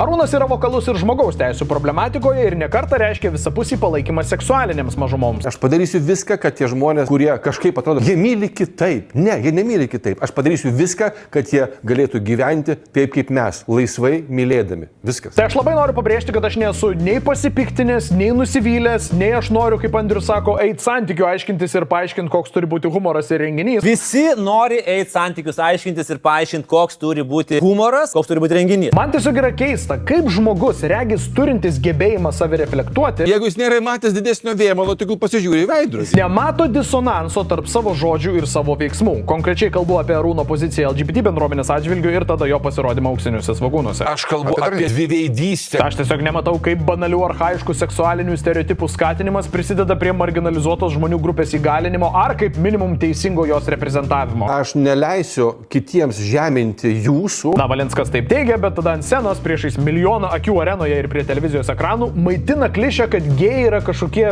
Arūnas yra vokalus ir žmogaus teisų problematikoje ir nekartą reiškia visapusį palaikymą seksualinėms mažumoms. Aš padarysiu viską, kad tie žmonės, kurie kažkaip atrodo, jie myli kitaip. Ne, jie nemyli kitaip. Aš padarysiu viską, kad jie galėtų gyventi taip kaip mes, laisvai mylėdami. Viskas. Tai aš labai noriu pabrėžti, kad aš nesu nei pasipiktinęs, nei nusivylęs, nei aš noriu, kaip Andrius sako, eiti santykių aiškintis ir paaiškinti, koks turi būti humoras ir renginys. Visi nori eiti santykius aiškintis ir paaiškinti, koks turi būti humoras, koks turi būti renginys. Man tiesiog yra keista, kaip žmogus, regis turintis gebėjimą savireflektuoti, jeigu jis nėra matęs didesnio vėmalo, tegul pasižiūri į veidrodį. Nemato disonanso tarp savo žodžių ir savo veiksmų. Konkrečiai kalbu apie Arūno poziciją LGBT bendruomenės atžvilgiu ir tada jo pasirodymą auksiniuose svogūnuose. Aš kalbu apie dviveidystę. Aš tiesiog nematau, kaip banalių archaiškų seksualinių stereotipų skatinimas prisideda prie marginalizuotos žmonių grupės įgalinimo ar kaip minimum teisingo jos reprezentavimo. Aš neleisiu kitiems žeminti jūsų. Na, Valinskas taip teigia, bet tada ant scenos priešais milijoną akių arenoje ir prie televizijos ekranų maitina klišę, kad gėjai yra kažkokie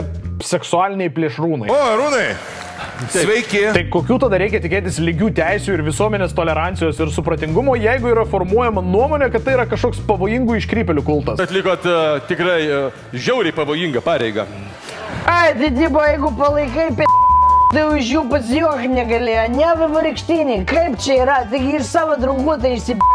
seksualiniai plėšrūnai. O, Arūnai! Sveiki! Tai kokių tada reikia tikėtis lygių teisių ir visuomenės tolerancijos ir supratingumo, jeigu yra formuojama nuomonė, kad tai yra kažkoks pavojingų iškrypėlių kultas? Atlikot tikrai žiauriai pavojingą pareigą. Ai, didybo, jeigu palaikai tai už jų pasijuokti negalėjo, ne vavarykštiniai, kaip čia yra, taigi iš savo draugų tai išsibėėjo.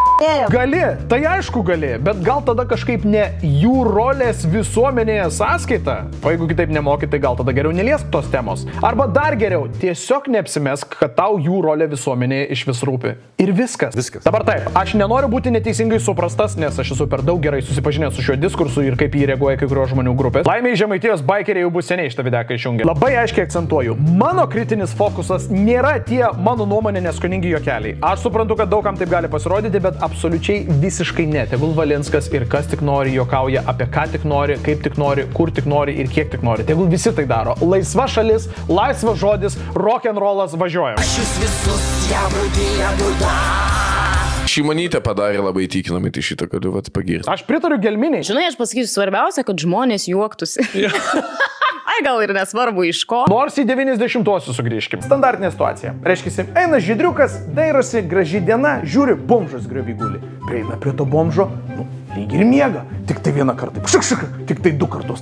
Gali, tai aišku gali, bet gal tada kažkaip ne jų rolės visuomenėje sąskaita, o jeigu kitaip nemoki, tai gal tada geriau neliesk tos temos. Arba dar geriau, tiesiog neapsimesk, kad tau jų rolė visuomenėje iš vis rūpi. Ir viskas. Dabar taip, aš nenoriu būti neteisingai suprastas, nes aš esu per daug gerai susipažinęs su šiuo diskursu ir kaip jį reaguoja kai kurios žmonių grupės. Laimiai Žemaitijos baikeriai jau bus seniai šitą videką išjungę. Labai aiškiai akcentuoju, mano kritinis fokusas nėra tie mano nuomonė neskoningi juokeliai. Aš suprantu, kad daugam taip gali pasirodyti, bet absoliučiai visiškai ne. Tegul Valinskas ir kas tik nori juokauja apie ką tik nori, kaip tik nori, kur tik nori ir kiek tik nori. Tegul visi tai daro. Laisva šalis, laisvas žodis, rock'n'rollas, važiuojam. Aš jūs visus jaudinu. Šimonytė padarė labai įtikinamai, tai šitą galiu pagirti. Aš pritariu Gelminiai. Žinai, aš pasakysiu svarbiausia, kad žmonės juoktųsi. Ai, gal ir nesvarbu iš ko. Nors į 90-uosius sugrįžkim. Standartinė situacija. Reiškia, eina žydriukas, dairosi, graži diena, žiūri, bomžas griovį guli. Prieina prie to bomžo, lyg ir miega. Tik tai vieną kartą, tik tai 2 kartus,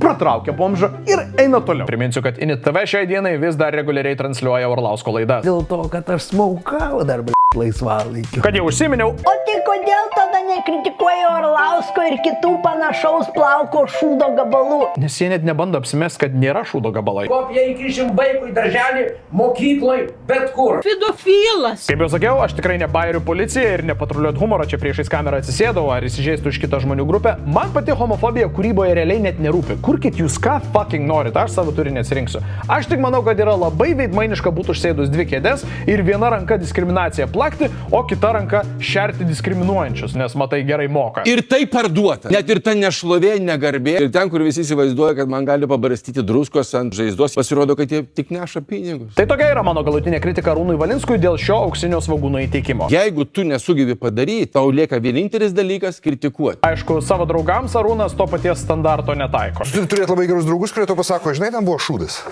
pratraukia bomžą ir eina toliau. Priminsiu, kad INIT TV šiai dienai vis dar reguliariai transliuoja Orlausko laidas. Dėl to, kad aš smaukau dar laisvalaikiu. Kad jau užsiminiau. O tai kodėl tada nekritikuoja Orlausko ir kitų panašaus plauko šūdo gabalų? Nes jie net nebando apsimest, kad nėra šūdo gabalai. Kopiją įkišim vaikui darželį, mokykloj, bet kur. Fidofilas. Kaip jau sakiau, aš tikrai nebairiu policiją ir nepatruliuot humorą čia priešais kamerą atsisėdau ar įsižeistų iš kitą žmonių grupę. Man pati homofobija kūryboje realiai net nerūpi. Kurkit jūs ką fucking norit, aš savo turinį atsirinksiu. Aš tik manau, kad yra labai veidmainiška būtų užsėdus 2 kėdes ir viena ranka diskriminaciją plakti, o kita ranka šerti diskriminuojančius, nes matai gerai moka. Ir tai parduota. Net ir ta nešlovė, negarbė. Ir ten, kur visi įsivaizduoja, kad man gali pabarstyti druskos ant žaizdos, pasirodo, kad jie tik neša pinigus. Tai tokia yra mano galutinė kritika Arūnui Valinskui dėl šio auksinio svogūno įteikimo. Jeigu tu nesugebi padaryti, tau lieka vienintelis dalykas kritikuoti. Aišku, savo draugams Arūnas to paties standarto netaiko. Tu turėt labai gerus draugus, kurie to pasako, žinai, ten buvo šūdas.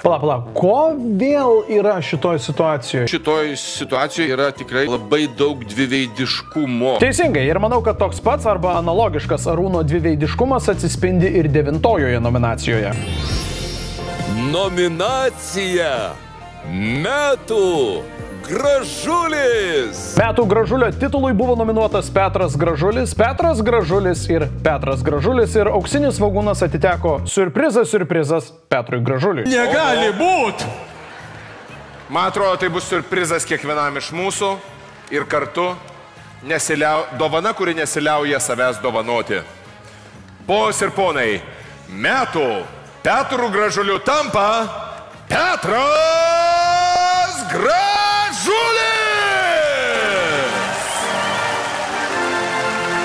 Pala, ko vėl yra šitoj situacijoje? Šitoj situacijoje yra tikrai labai daug dviveidiškumo. Teisingai, ir manau, kad toks pats arba analogiškas Arūno dviveidiškumas atsispindi ir 9-ojoje nominacijoje. Nominacija Metų Gražulis. Metų Gražulio titului buvo nominuotas Petras Gražulis ir Petras Gražulis ir auksinis svogūnas atiteko siurprizas Petrui Gražuliui. Negali būt! Man atrodo, tai bus siurprizas kiekvienam iš mūsų ir kartu dovana, kuri nesiliauja savęs dovanoti. Ponios ir ponai, metų Petru Gražuliu tampa Petras Gražulis!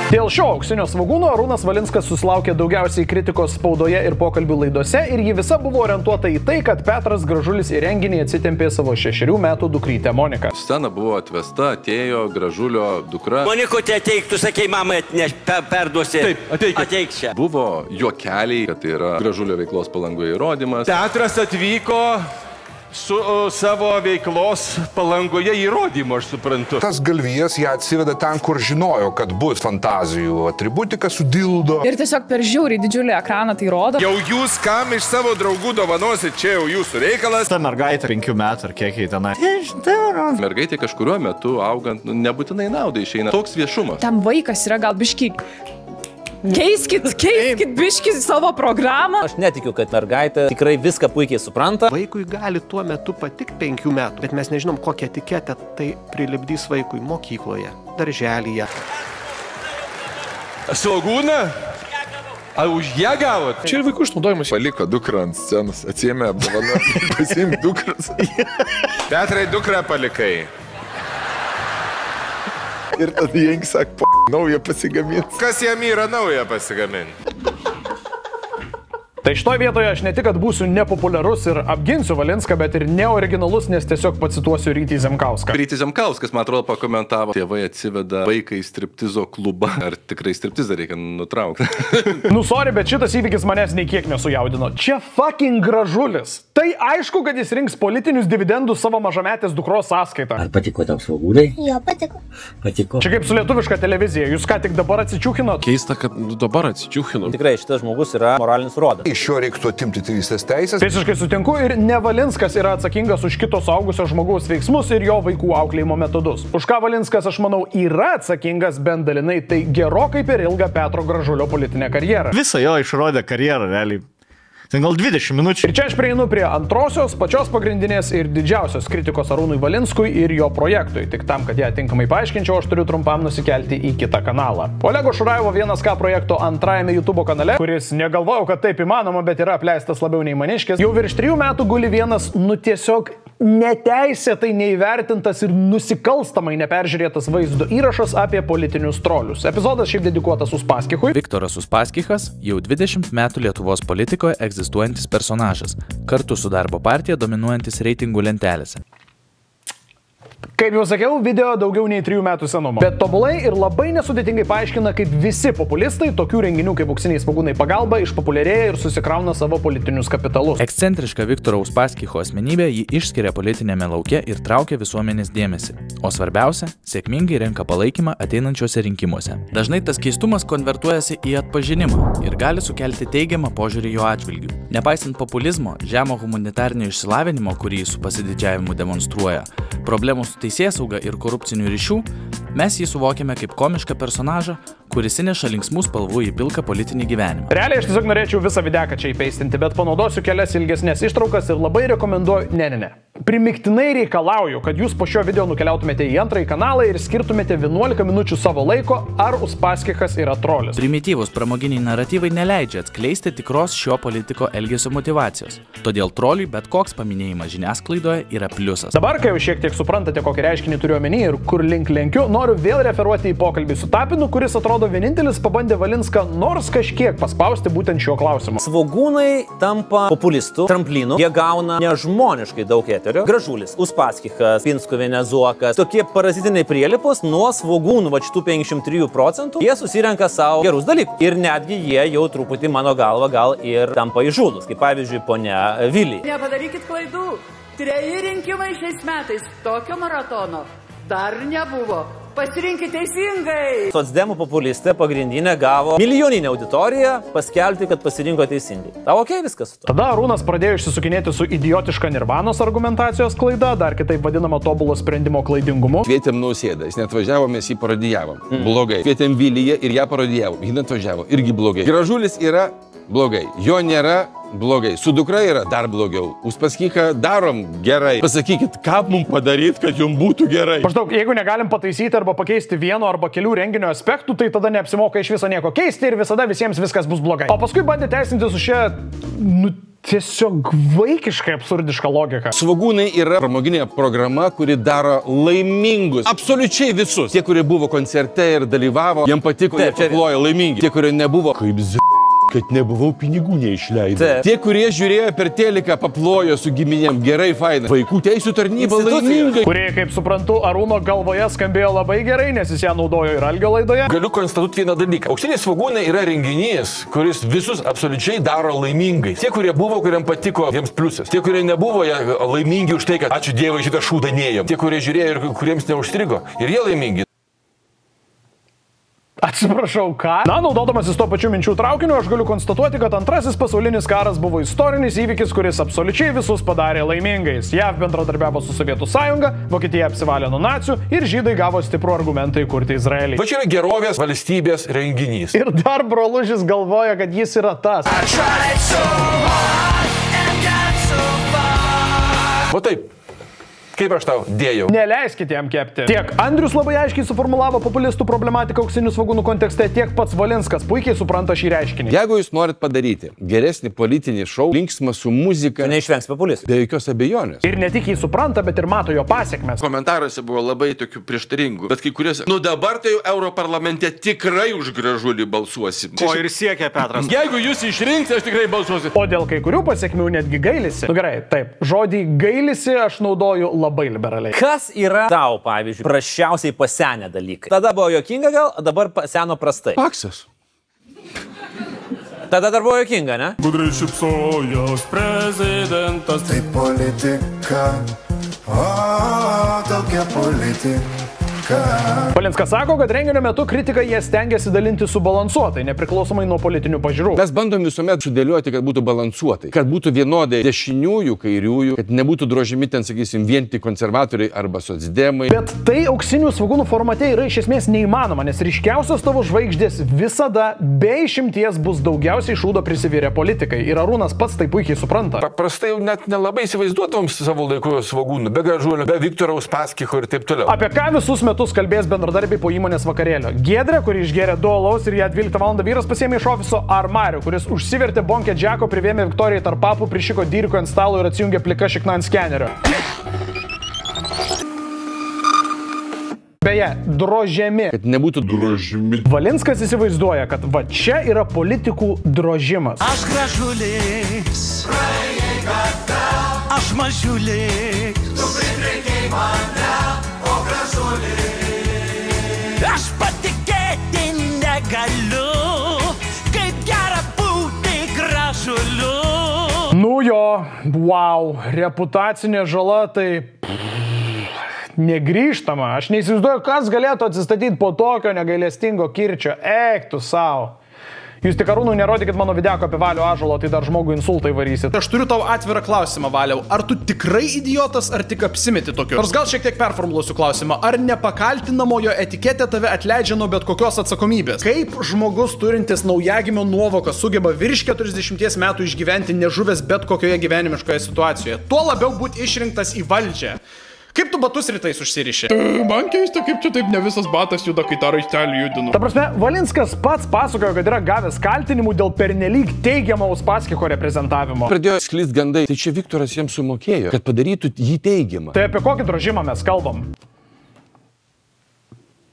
Dėl šio auksinio svogūno Arūnas Valinskas susilaukė daugiausiai kritikos spaudoje ir pokalbių laidose ir ji visa buvo orientuota į tai, kad Petras Gražulis į renginį atsitempė savo 6 metų dukrytę Moniką. Scena buvo atvesta, atėjo Gražulio dukra. Monikutė ateik, tu sakei, mamai perduosi. Taip, ateik čia. Buvo juokeliai, kad tai yra Gražulio veiklos Palangoje įrodymas. Petras atvyko su savo veiklos Palangoje įrodymu, aš suprantu. Tas galvijas ją atsiveda ten, kur žinojo, kad bus fantazijų atributika su dildo. Ir tiesiog per žiauriai didžiulį ekraną tai rodo. Jau jūs kam iš savo draugų dovanosit, čia jau jūsų reikalas. Ta mergaitė 5 metų ar kiek jai tenai. Mergaitė kažkuriuo metu augant, nebūtinai naudai išeina. Toks viešumas. Tam vaikas yra gal biški. Keiskit biški savo programą. Aš netikiu, kad mergaitė tikrai viską puikiai supranta. Vaikui gali tuo metu patikti 5 metų, bet mes nežinom, kokią etiketę tai prilipdys vaikui mokykloje, darželyje. Svogūną? Ar už ją gavot? Čia ir vaikų išnaudojimas. Paliko dukrą ant scenos, atsiėmė apdovanojimą, pasiimk dukras. Petrai, dukrą palikai. Ir tada Jengi sako, naują pasigaminti. Kas jam yra naują pasigaminti? Tai šitoje vietoje aš ne tik, kad būsiu nepopuliarus ir apginsiu Valinską, bet ir neoriginalus, nes tiesiog pacituosiu Rytį Zemkauską. Rytį Zemkauskas, man atrodo, pakomentavo, tėvai atsiveda vaiką į striptizo klubą. Ar tikrai striptizą reikia nutraukti? Nu, sorry, bet šitas įvykis manęs nei kiek nesujaudino. Čia fucking Gražulis. Tai aišku, kad jis rinks politinius dividendus savo mažametės dukros sąskaitą. Ar patiko tau svogūnai? Jo, patiko. Patiko. Čia kaip su lietuviška televizija. Jūs ką tik dabar atsičiūkinot? Keista, kad dabar atsičiūkinot. Tikrai šitas žmogus yra moralinis rodas. Iš jo reiktų atimti tėvystės teisės. Visiškai sutinku ir ne Valinskas yra atsakingas už kito suaugusio žmogaus veiksmus ir jo vaikų auklėjimo metodus. Už ką Valinskas, aš manau, yra atsakingas bent dalinai, tai gerokai per ilgą Petro Gražulio politinę karjerą. Visą jo išrodė karjerą, realiai. Ten gal 20 minučių. Ir čia aš prieinu prie antrosios, pačios pagrindinės ir didžiausios kritikos Arūnui Valinskui ir jo projektui. Tik tam, kad ją tinkamai paaiškinčiau, aš turiu trumpam nusikelti į kitą kanalą. Olego Šurajevo 1K projekto antrajame YouTube kanale, kuris negalvojau, kad taip įmanoma, bet yra apleistas labiau nei maniškis, jau virš 3 metų guli vienas, tiesiog neteisėtai neįvertintas ir nusikalstamai neperžiūrėtas vaizdo įrašas apie politinius trolius. Epizodas šiaip dedikuotas Uspaskichui. Viktoras Uspaskichas jau 20 metų Lietuvos politikoje egzistuojantis personažas, kartu su darbo partija dominuojantis reitingų lentelėse. Kaip jau sakiau, video daugiau nei 3 metų senumo. Bet tobulai ir labai nesudėtingai paaiškina, kaip visi populistai tokių renginių kaip auksiniai svogūnai pagalba išpopuliarėja ir susikrauna savo politinius kapitalus. Ekscentriška Viktoro Uspaskicho asmenybė jį išskiria politinėme lauke ir traukia visuomenės dėmesį. O svarbiausia, sėkmingai renka palaikymą ateinančiuose rinkimuose. Dažnai tas keistumas konvertuojasi į atpažinimą ir gali sukelti teigiamą požiūrį jo atžvilgiu. Nepaisant populizmo, žemo humanitarnio išsilavinimo, kurį su pasididžiavimu demonstruoja, problemų su teisėsauga ir korupcinių ryšių, mes jį suvokiame kaip komišką personažą, kuris įneša linksmų spalvų į pilką politinį gyvenimą. Realiai aš tiesiog norėčiau visą videką čia įpeistinti, bet panaudosiu kelias ilgesnės ištraukas ir labai rekomenduoju, ne. Primiktinai reikalauju, kad jūs po šio video nukeliautumėte į antrąjį kanalą ir skirtumėte 11 minučių savo laiko, ar Uspaskichas yra trolis. Primityvūs pramoginiai naratyvai neleidžia atskleisti tikros šio politiko elgesio motyvacijos. Todėl troliui bet koks paminėjimas žiniasklaidoje yra pliusas. Dabar, kai jau šiek tiek suprantate, kokį reiškinį turiu omeny ir kur link lenkiu, noriu vėl referuoti į pokalbį su Tapinu, kuris atrodo vienintelis pabandė Valinską nors kažkiek paspausti būtent šiuo klausimu. Svogūnai tampa populistų, tramplynų, jie gauna nežmoniškai daug eterio. Gražulis, Uspaskichas, Pinskuvienė, Zuokas, tokie parazitiniai prielipos nuo svogūnų vačitų 53%, jie susirenka savo gerus dalykus. Ir netgi jie jau truputį, mano galva, gal ir tampa įžūlus, kaip pavyzdžiui ponia Vilija. Nepadarykit klaidų, 3 rinkimai šiais metais, tokio maratono dar nebuvo. Pasirinkit teisingai. Socdemų populistė pagrindinė gavo milijoninę auditoriją paskelbti, kad pasirinko teisingai. Tau okei viskas su to. Tada Arūnas pradėjo išsisukinėti su idiotiška Nirvanos argumentacijos klaida, dar kitaip vadinama tobulo sprendimo klaidingumu. Kvietėm Nausėdą, jis netvažiavo, mes jį parodijavom. Blogai. Kvietėm Viliją ir ją parodijavom. Ji netvažiavo, irgi blogai. Gražulis yra blogai. Jo nėra blogai. Su dukra yra dar blogiau. Uspaskichą darom gerai. Pasakykit, ką mums padaryti, kad jums būtų gerai. Maždaug, jeigu negalim pataisyti arba pakeisti vieno arba kelių renginio aspektų, tai tada neapsimoka iš viso nieko keisti ir visada visiems viskas bus blogai. O paskui bandė teisinti su šia, Tiesiog vaikiškai absurdiška logika. Svogūnai yra pramoginė programa, kuri daro laimingus. Absoliučiai visus. Tie, kurie buvo koncerte ir dalyvavo, jiem patiko, jie paplojo laimingi. Tie, kurie nebuvo, kaip kad nebuvau pinigų neišleidęs. Tie, kurie žiūrėjo per teliką, paplojo su giminėm. Gerai, faina. Vaikų teisų tarnyba laimingai. Kurie, kaip suprantu, Arūno galvoje skambėjo labai gerai, nes jis ją naudojo ir Algio laidoje. Galiu konstatuoti vieną dalyką. Auksiniai svogūnai yra renginys, kuris visus absoliučiai daro laimingais. Tie, kurie buvo, kuriam patiko, jiems pliusas. Tie, kurie nebuvo, jie laimingi už tai, kad ačiū Dievui šitą šūdą nėjom. Tie, kurie žiūrėjo ir kuriems neužstrigo. Ir jie laimingi. Atsiprašau, ką? Na, naudodamasis to pačiu minčių traukiniu, aš galiu konstatuoti, kad antrasis pasaulinis karas buvo istorinis įvykis, kuris absoliučiai visus padarė laimingais. JAV bendradarbiavo su Sovietų sąjunga, Vokietija apsivalė nuo nacių ir žydai gavo stiprų argumentą įkurti Izraelį. Va čia yra gerovės valstybės renginys. Ir dar brolužis galvoja, kad jis yra tas. O taip. Kaip aš tau dėjau? Neleiskite jam kepti. Tiek Andrius labai aiškiai suformulavo populistų problematiką auksinių svogūnų kontekste, tiek pats Valinskas puikiai supranta šį reiškinį. Jeigu jūs norit padaryti geresnį politinį šou, linksmą su muzika, neišvengs populistų. Be jokios abejonės. Ir ne tik jį supranta, bet ir mato jo pasiekmes. Komentaruose buvo labai tokių prieštaringų, bet kai kuriuose, nu dabar tai jau Europarlamente tikrai už Gražulį balsuosim. Ko ir siekia Petras. Jeigu jūs išrinksite, aš tikrai balsuosiu. O dėl kai kurių pasiekmių netgi gailisi. Nu gerai, taip, žodį gailisi aš naudoju labai liberaliai. Kas yra tau, pavyzdžiui, prašiausiai pasenę dalykai? Tada buvo juokinga gal, dabar paseno prastai. Paksas. Tada dar buvo juokinga, ne? Gudrai šipsojos prezidentas. Tai politika, o tokia politika. Valinskas sako, kad renginio metu kritiką jie stengiasi dalinti subalansuotai, nepriklausomai nuo politinių pažiūrų. Mes bandom visuomet sudėlioti, kad būtų balansuotai, kad būtų vienodai dešiniųjų, kairiųjų, kad nebūtų drožiami ten, sakysim, vien tik konservatoriai arba socdemai. Bet tai auksinių svogūnų formate yra iš esmės neįmanoma, nes ryškiausios tavo žvaigždės visada be išimties bus daugiausiai šūdo prisivyrę politikai. Ir Arūnas pats tai puikiai supranta. Paprastai jau net nelabai įsivaizduotum savo laiku svogūnų, be Gražulio, be Viktoro Uspaskicho ir taip toliau. Apie ką visus metus kalbės bendradarbiai po įmonės vakarėlio? Giedrė, kuri išgėrė 2 alaus ir ją 12 val. Vyras pasiėmė iš ofiso, ar Marių, kuris užsivertė bonkę Džeko, privėmė Viktorijai tarp papų, prišiko dyriko ant stalo ir atsijungė plika šikna ant skenerio. Beje, drožiami. Kad nebūtų drožiami. Valinskas įsivaizduoja, kad va čia yra politikų drožimas. Aš Gražulis, praėjai gata, aš mažiulis, tu pritrenkei mane, o Gražulis. Aš patikėti negaliu, kaip gera būti Gražuliu. Nu jo, wow, reputacinė žala tai negrįžtama. Aš neįsivaizduoju, kas galėtų atsistatyti po tokio negailestingo kirčio. Eik tu savo. Jūs tik Arūnui nerodykit mano videko apie Valių ąžuolą, tai dar žmogų insultai varysit. Aš turiu tau atvirą klausimą, Valiau. Ar tu tikrai idiotas, ar tik apsimeti tokiu? Nors gal šiek tiek performuluosiu klausimą. Ar nepakaltinamojo etiketė tave atleidžia nuo bet kokios atsakomybės? Kaip žmogus turintis naujagimio nuovoką sugeba virš 40 metų išgyventi nežuvęs bet kokioje gyvenimiškoje situacijoje? Tuo labiau būti išrinktas į valdžią. Kaip tu batus rytais užsiriši? Man keista, kaip čia taip ne visas batas juda, kai tą raištelį judinu. Ta prasme, Valinskas pats pasakojo, kad yra gavęs kaltinimų dėl pernelyg teigiamo Uspaskicho reprezentavimo. Pradėjo sklyst gandai, tai čia Viktoras jiems sumokėjo, kad padarytų jį teigiamą. Tai apie kokį drožimą mes kalbam?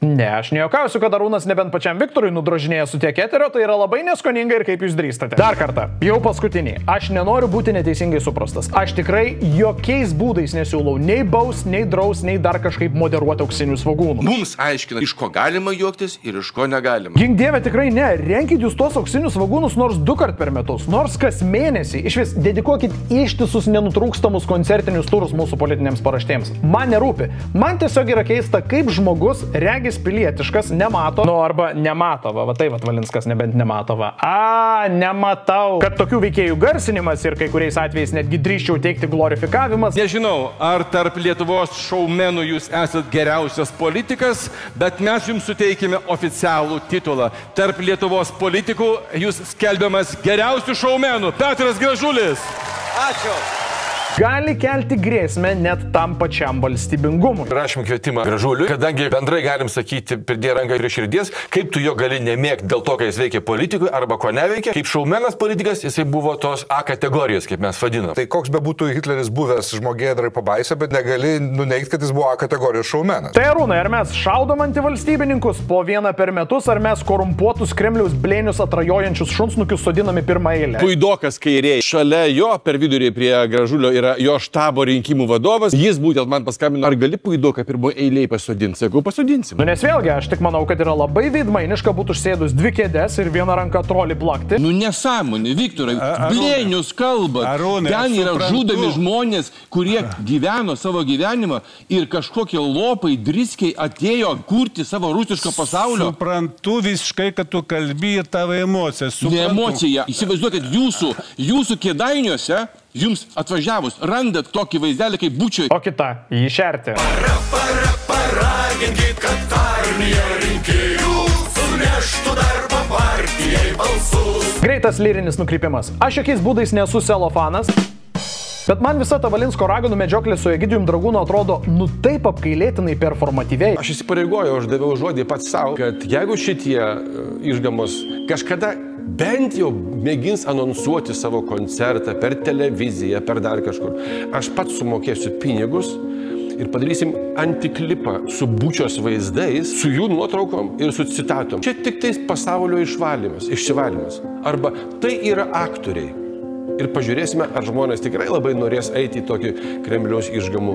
Ne, aš nejuokausiu, kad Arūnas nebent pačiam Viktorui nudrožinėja su tiek eterio, tai yra labai neskoninga ir kaip jūs drįstate. Dar kartą, jau paskutinį. Aš nenoriu būti neteisingai suprastas. Aš tikrai jokiais būdais nesiūlau nei baus, nei draus, nei dar kažkaip moderuoti auksinių svogūnų. Mums aiškina, iš ko galima juoktis ir iš ko negalima. Gink dieve, tikrai ne. Renkit jūs tos auksinius svogūnus nors 2 kart per metus, nors kas mėnesį. Išvis dedikuokit ištisus nenutrūkstamus koncertinius turus mūsų politinėms paraštėms. Man nerūpi. Man tiesiog yra keista, kaip žmogus regis pilietiškas, nemato, nu arba nemato, va tai va Valinskas nebent nemato, va. Nematau. Kad tokių veikėjų garsinimas ir kai kuriais atvejais netgi drįsčiau teikti glorifikavimas. Nežinau, ar tarp Lietuvos šoumenų jūs esat geriausias politikas, bet mes jums suteikime oficialų titulą. Tarp Lietuvos politikų jūs skelbiamas geriausių šoumenų. Petras Gražulis. Ačiū. gali kelti grėsmę net tam pačiam valstybingumui. Rašym kvietimą Gražuliui, kadangi bendrai galim sakyti, pridėję ranką prie širdies, kaip tu jo gali nemėgti dėl to, kai jis veikia politikui arba ko neveikia. Kaip šaumenas politikas, jisai buvo tos A kategorijos, kaip mes vadinam. Tai koks be būtų Hitleris buvęs žmogėdrai pabaisa, bet negali nuneigti, kad jis buvo A kategorijos šaumenas. Tai Arūnai, ar mes šaudom antivalstybininkus po vieną per metus, ar mes korumpuotus Kremliaus blėnius atrajojančius šunsnukius sodinami pirmą eilę? Puidokas kairiai. Šalia jo per vidurį prie Gražulio yra jo štabo rinkimų vadovas. Jis būtent man paskambino, ar gali Puidoką pirmoje eilėje pasodinti. Sakau, pasodinsim. Nu nes vėlgi, aš tik manau, kad yra labai veidmainiška būtų užsėdus dvi kėdes ir vieną ranką trolį plakti. Nu nesąmonė, Viktorai, blėnius kalba. Ten yra žudomi žmonės, kurie gyveno savo gyvenimą ir kažkokie lopai, driskiai atėjo kurti savo rusiško pasaulio. Suprantu visiškai, kad tu kalbi ir tavo emocijas. Ne emocija. Įsivaizduokit, jūsų kėdainiuose jums atvažiavus randat tokį vaizdelį kaip bučioj. O kita, jį šerti. Paraginkit, kad armija rinkėjų suneštų darbą partijai balsus. Greitas lyrinis nukrypimas. Aš jokiais būdais nesu selofanas, bet man visa ta Valinsko raganų medžioklė su Egidijum Dragūnu atrodo taip apgailėtinai performatyviai. Aš įsipareigojau, aš daviau žodį pats savo, kad jeigu šitie išgamos kažkada bent jau mėgins anonsuoti savo koncertą per televiziją, per dar kažkur, aš pats sumokėsiu pinigus ir padarysim antiklipą su bučios vaizdais, su jų nuotraukom ir su citatom. Čia tik tais pasaulio išsivalymas. Arba tai yra aktoriai. Ir pažiūrėsime, ar žmonės tikrai labai norės eiti į tokį Kremliaus išgamų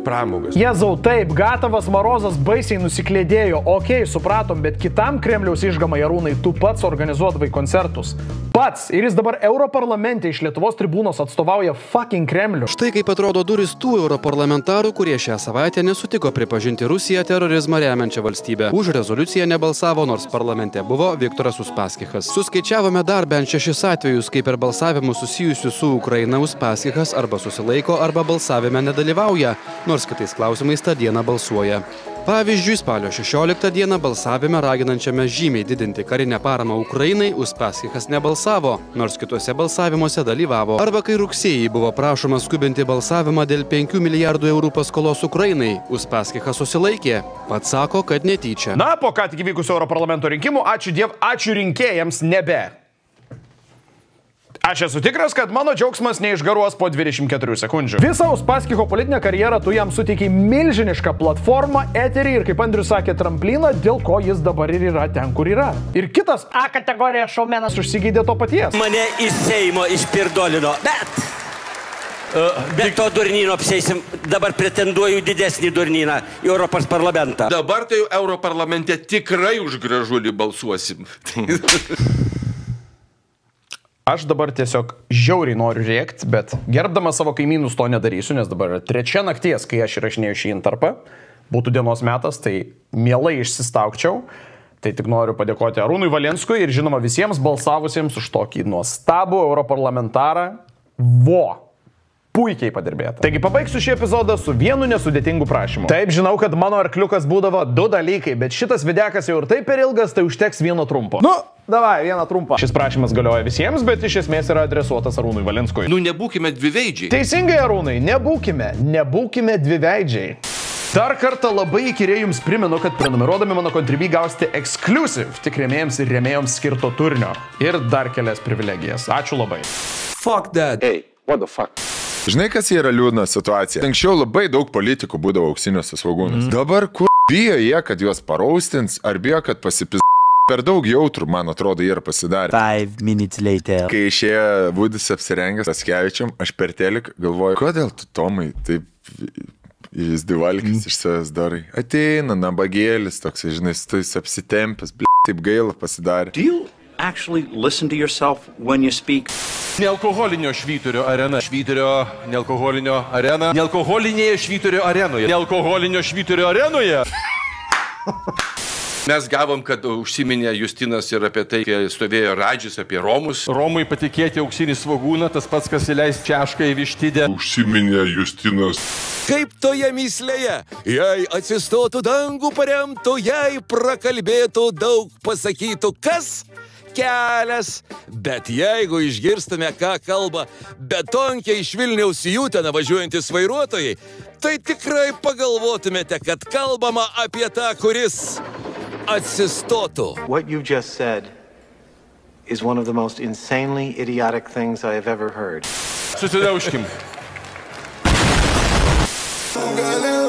pramogas. Jezau, taip, gatavas Marozas baisiai nusiklėdėjo. Okei, supratom, bet kitam Kremliaus išgamai, Arūnai, tu pats organizuodavai koncertus. Pats. Ir jis dabar Europarlamente iš Lietuvos tribūnos atstovauja fucking Kremlių. Štai kaip atrodo durys tų europarlamentarų, kurie šią savaitę nesutiko pripažinti Rusiją terorizmą remiančią valstybę. Už rezoliuciją nebalsavo, nors parlamente buvo Viktoras Uspaskichas. Suskaičiavome dar bent 6 atvejus, kai per balsavimus susijusių su Ukraina Uspaskichas arba susilaiko, arba balsavime nedalyvauja, nors kitais klausimais tą dieną balsuoja. Pavyzdžiui, spalio 16 dieną balsavime raginančiame žymiai didinti karinę paramą Ukrainai Uspaskichas nebalsavo, nors kituose balsavimuose dalyvavo. Arba kai rugsėjį buvo prašoma skubinti balsavimą dėl 5 milijardų eurų paskolos Ukrainai, Uspaskichas susilaikė. Pats sako, kad netyčia. Na, po ką tik įvykusio Europarlamento rinkimų, ačiū rinkėjams nebe. Aš esu tikras, kad mano džiaugsmas neišgaruos po 24 sekundžių. Visą Uspaskicho politinę karjerą tu jam suteikiai milžinišką platformą, eterį ir, kaip Andrius sakė, trampliną, dėl ko jis dabar ir yra ten, kur yra. Ir kitas A kategorijos šaumenas užsigeidė to paties. Mane iš Seimo išpirdolino, bet to durnyno apseisim, dabar pretenduoju didesnį durnyną į Europos parlamentą. Dabar tai Europarlamente tikrai už Gražulį balsuosim. Aš dabar tiesiog žiauriai noriu rėkti, bet gerbdamas savo kaimynus to nedarysiu, nes dabar yra 3 nakties, kai aš įrašinėjau šį intarpą. Būtų dienos metas, tai mielai išsistaukčiau. Tai tik noriu padėkoti Arūnui Valinskui ir žinoma visiems balsavusiems už tokį nuostabų europarlamentarą. Puikiai padirbėta. Taigi pabaigsiu šį epizodą su vienu nesudėtingu prašymu. Taip, žinau, kad mano arkliukas būdavo 2 dalykai, bet šitas videkas jau ir taip per ilgas, tai užteks vieno trumpo. Nu, davai, vieną trumpą. Šis prašymas galioja visiems, bet iš esmės yra adresuotas Arūnui Valinskui. Nu, nebūkime dviveidžiai. Teisingai, Arūnai, nebūkime dviveidžiai. Dar kartą labai įkyriai jums primenu, kad prenumeruodami mano Contribui gausite exclusive tik rėmėjams ir rėmėjams skirto turinio. Ir dar kelias privilegijas. Ačiū labai. Fuck that. Hey, what the fuck? Žinai, kas yra liūdna situacija? Anksčiau labai daug politikų būdavo auksiniuose svogūnuose. Dabar kur bijo jie, kad juos paraustins, ar bijo, kad pasipis... Per daug jautrų, man atrodo, jie ir pasidarė. 5 minutes later. Kai išėjo Vudis apsirengęs Askevičiam, aš per telik galvoju, kodėl tu, Tomai, taip jis divalkis iš savęs darai. Ateina, nabagėlis toks, žinai, tu jis apsitempęs, taip gaila pasidarė. Do you actually listen to yourself when you speak? Nealkoholinio švyturio arena. Švyturio, nealkoholinio arena. Nealkoholinėje švyturio arenoje. Nealkoholinio švyturio arenoje. Mes gavom, kad užsiminė Justinas ir apie tai, kai stovėjo Radžis, apie Romus. Romui patikėti auksinį svogūną, tas pats, kas įleis češką į vištidę. Užsiminė Justinas. Kaip toje myslėje, jei atsistotų dangų paremtų, jei prakalbėtų daug pasakytų, kas? kelias. Bet jeigu išgirstume, ką kalba betonkiai iš Vilniaus į Uteną važiuojantis vairuotojai, tai tikrai pagalvotumėte, kad kalbama apie tą, kuris atsistotų. What you just said is one of the most insanely idiotic things I have ever heard. Susidaužkim. Gali